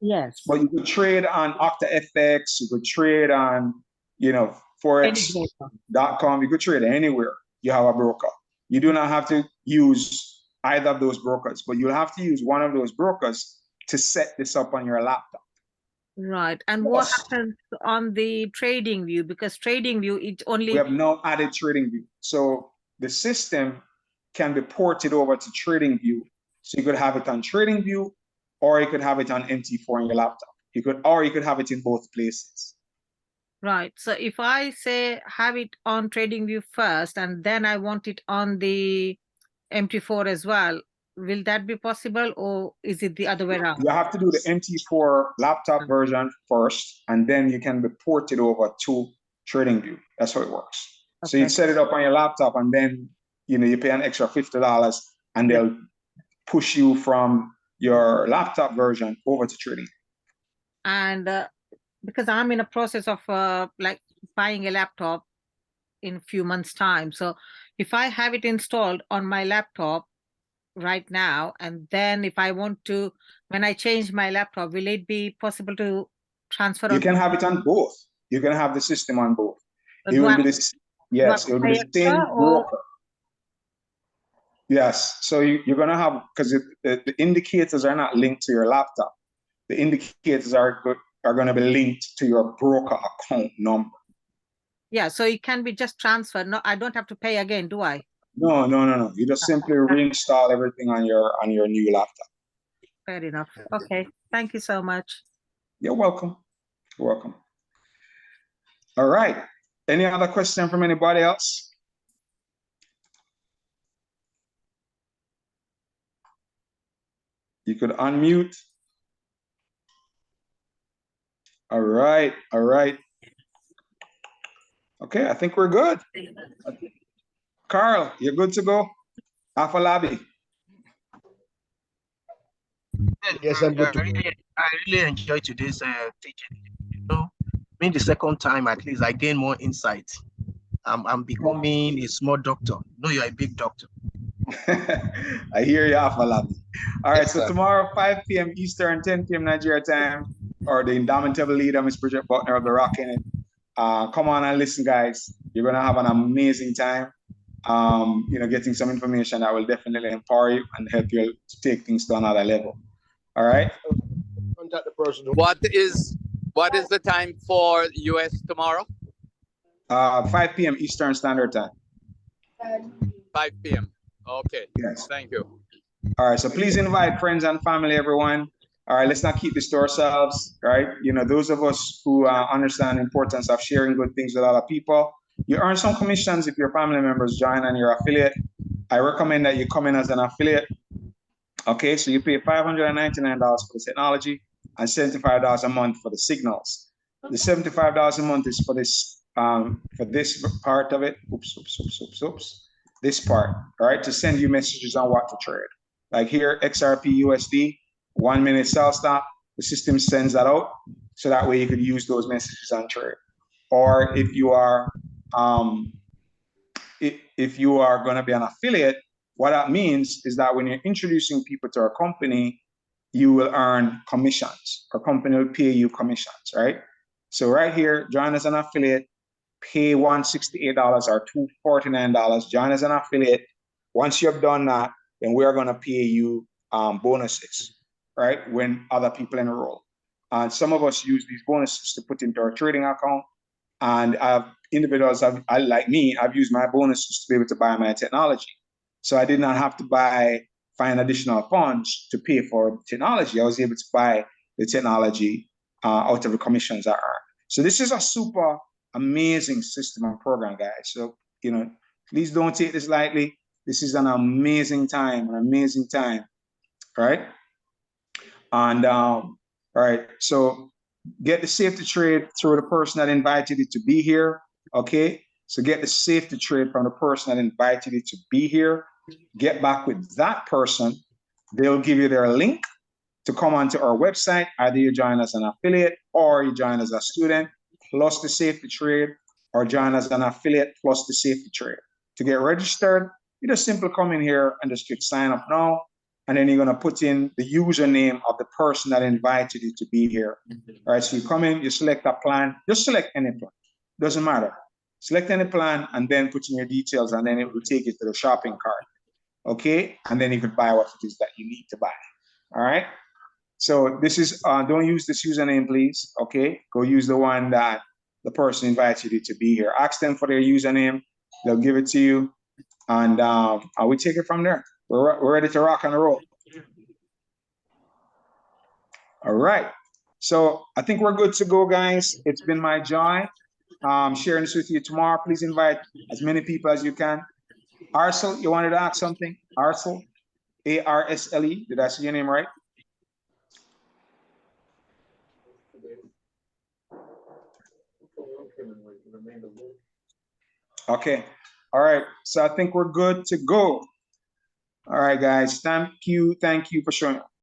Yes. But you could trade on OctaFX, you could trade on, you know, Forex.com, you could trade anywhere you have a broker. You do not have to use either of those brokers, but you'll have to use one of those brokers to set this up on your laptop. Right. And what happens on the trading view? Because trading view, it only... We have no added trading view. So the system can be ported over to trading view. So you could have it on trading view, or you could have it on MT4 on your laptop. You could have it in both places. Right. So if I say have it on TradingView first, and then I want it on the MT4 as well, will that be possible, or is it the other way around? You have to do the MT4 laptop version first, and then you can be ported over to TradingView. That's how it works. Okay. So you set it up on your laptop, and then you pay an extra $50, and they'll push you from your laptop version over to trading. And because I'm in a process of like buying a laptop in a few months' time, so if I have it installed on my laptop right now, and then if I want to, when I change my laptop, will it be possible to transfer? You can have it on both. You can have the system on both. It will be this. Yes, it will be the same broker. Yes, so you're going to have, because the indicators are not linked to your laptop. The indicators are going to be linked to your broker account number. Yeah, so it can be just transferred. No, I don't have to pay again, do I? No. You just simply reinstall everything on your new laptop. Fair enough. Okay, thank you so much. You're welcome. You're welcome. All right. Any other question from anybody else? You could unmute. All right. Okay, I think we're good. Carl, you're good to go? Afalabi. Yes, I'm good. I really enjoyed today's teaching. Being the second time, at least I gain more insight. I'm becoming a small doctor. No, you're a big doctor. I hear you, Afalabi. All right, so tomorrow, 5 p.m. Eastern, 10 p.m. Nigeria time, or the indomitable leader, Ms. Bridget Butner of the Rock in it. Come on and listen, guys. You're gonna have an amazing time. Getting some information that will definitely empower you and help you to take things to another level. All right. Contact the person. What is the time for US tomorrow? 5 p.m. Eastern Standard Time. 5 p.m. Okay. Yes. Thank you. All right. So please invite friends and family, everyone. All right. Let's not keep this to ourselves. Right. Those of us who understand the importance of sharing good things with other people. You earn some commissions if your family members join and you're affiliate. I recommend that you come in as an affiliate. Okay. So you pay $599 for the technology, and $75 a month for the signals. The $75 a month is for this part of it. Oops. This part, all right, to send you messages on what to trade. Like here, XRP USD, 1 minute sell stop. The system sends that out, so that way you could use those messages on trade. Or if you are going to be an affiliate, what that means is that when you're introducing people to our company, you will earn commissions. Our company will pay you commissions, right? So right here, join as an affiliate, pay $168 or $249. Join as an affiliate. Once you have done that, then we are going to pay you bonuses, right? When other people enroll. And some of us use these bonuses to put into our trading account. And individuals like me, I've used my bonuses to be able to buy my technology. So I did not have to find additional funds to pay for technology. I was able to buy the technology out of the commissions I earned. So this is a super amazing system and program, guys. So, please don't take this lightly. This is an amazing time, right? And all right, so get the safe to trade through the person that invited you to be here. Okay, so get the safe to trade from the person that invited you to be here. Get back with that person. They'll give you their link to come onto our website. Either you join as an affiliate or you join as a student plus the safe to trade, or join as an affiliate plus the safe to trade. To get registered, you just simply come in here and just click sign up now. And then you're going to put in the username of the person that invited you to be here. All right, so you come in, you select a plan, just select any plan, doesn't matter. Select any plan and then put in your details, and then it will take you to the shopping cart. Okay, and then you could buy what it is that you need to buy. All right, so this is, don't use this username, please. Okay, go use the one that the person invited you to be here. Ask them for their username, they'll give it to you, and we take it from there. We're ready to rock and roll. All right. So I think we're good to go, guys. It's been my joy sharing this with you tomorrow. Please invite as many people as you can. Arsel, you wanted to ask something? Arsel, A-R-S-L-E. Did I say your name right? Okay. All right. So I think we're good to go. All right, guys. Thank you for showing up.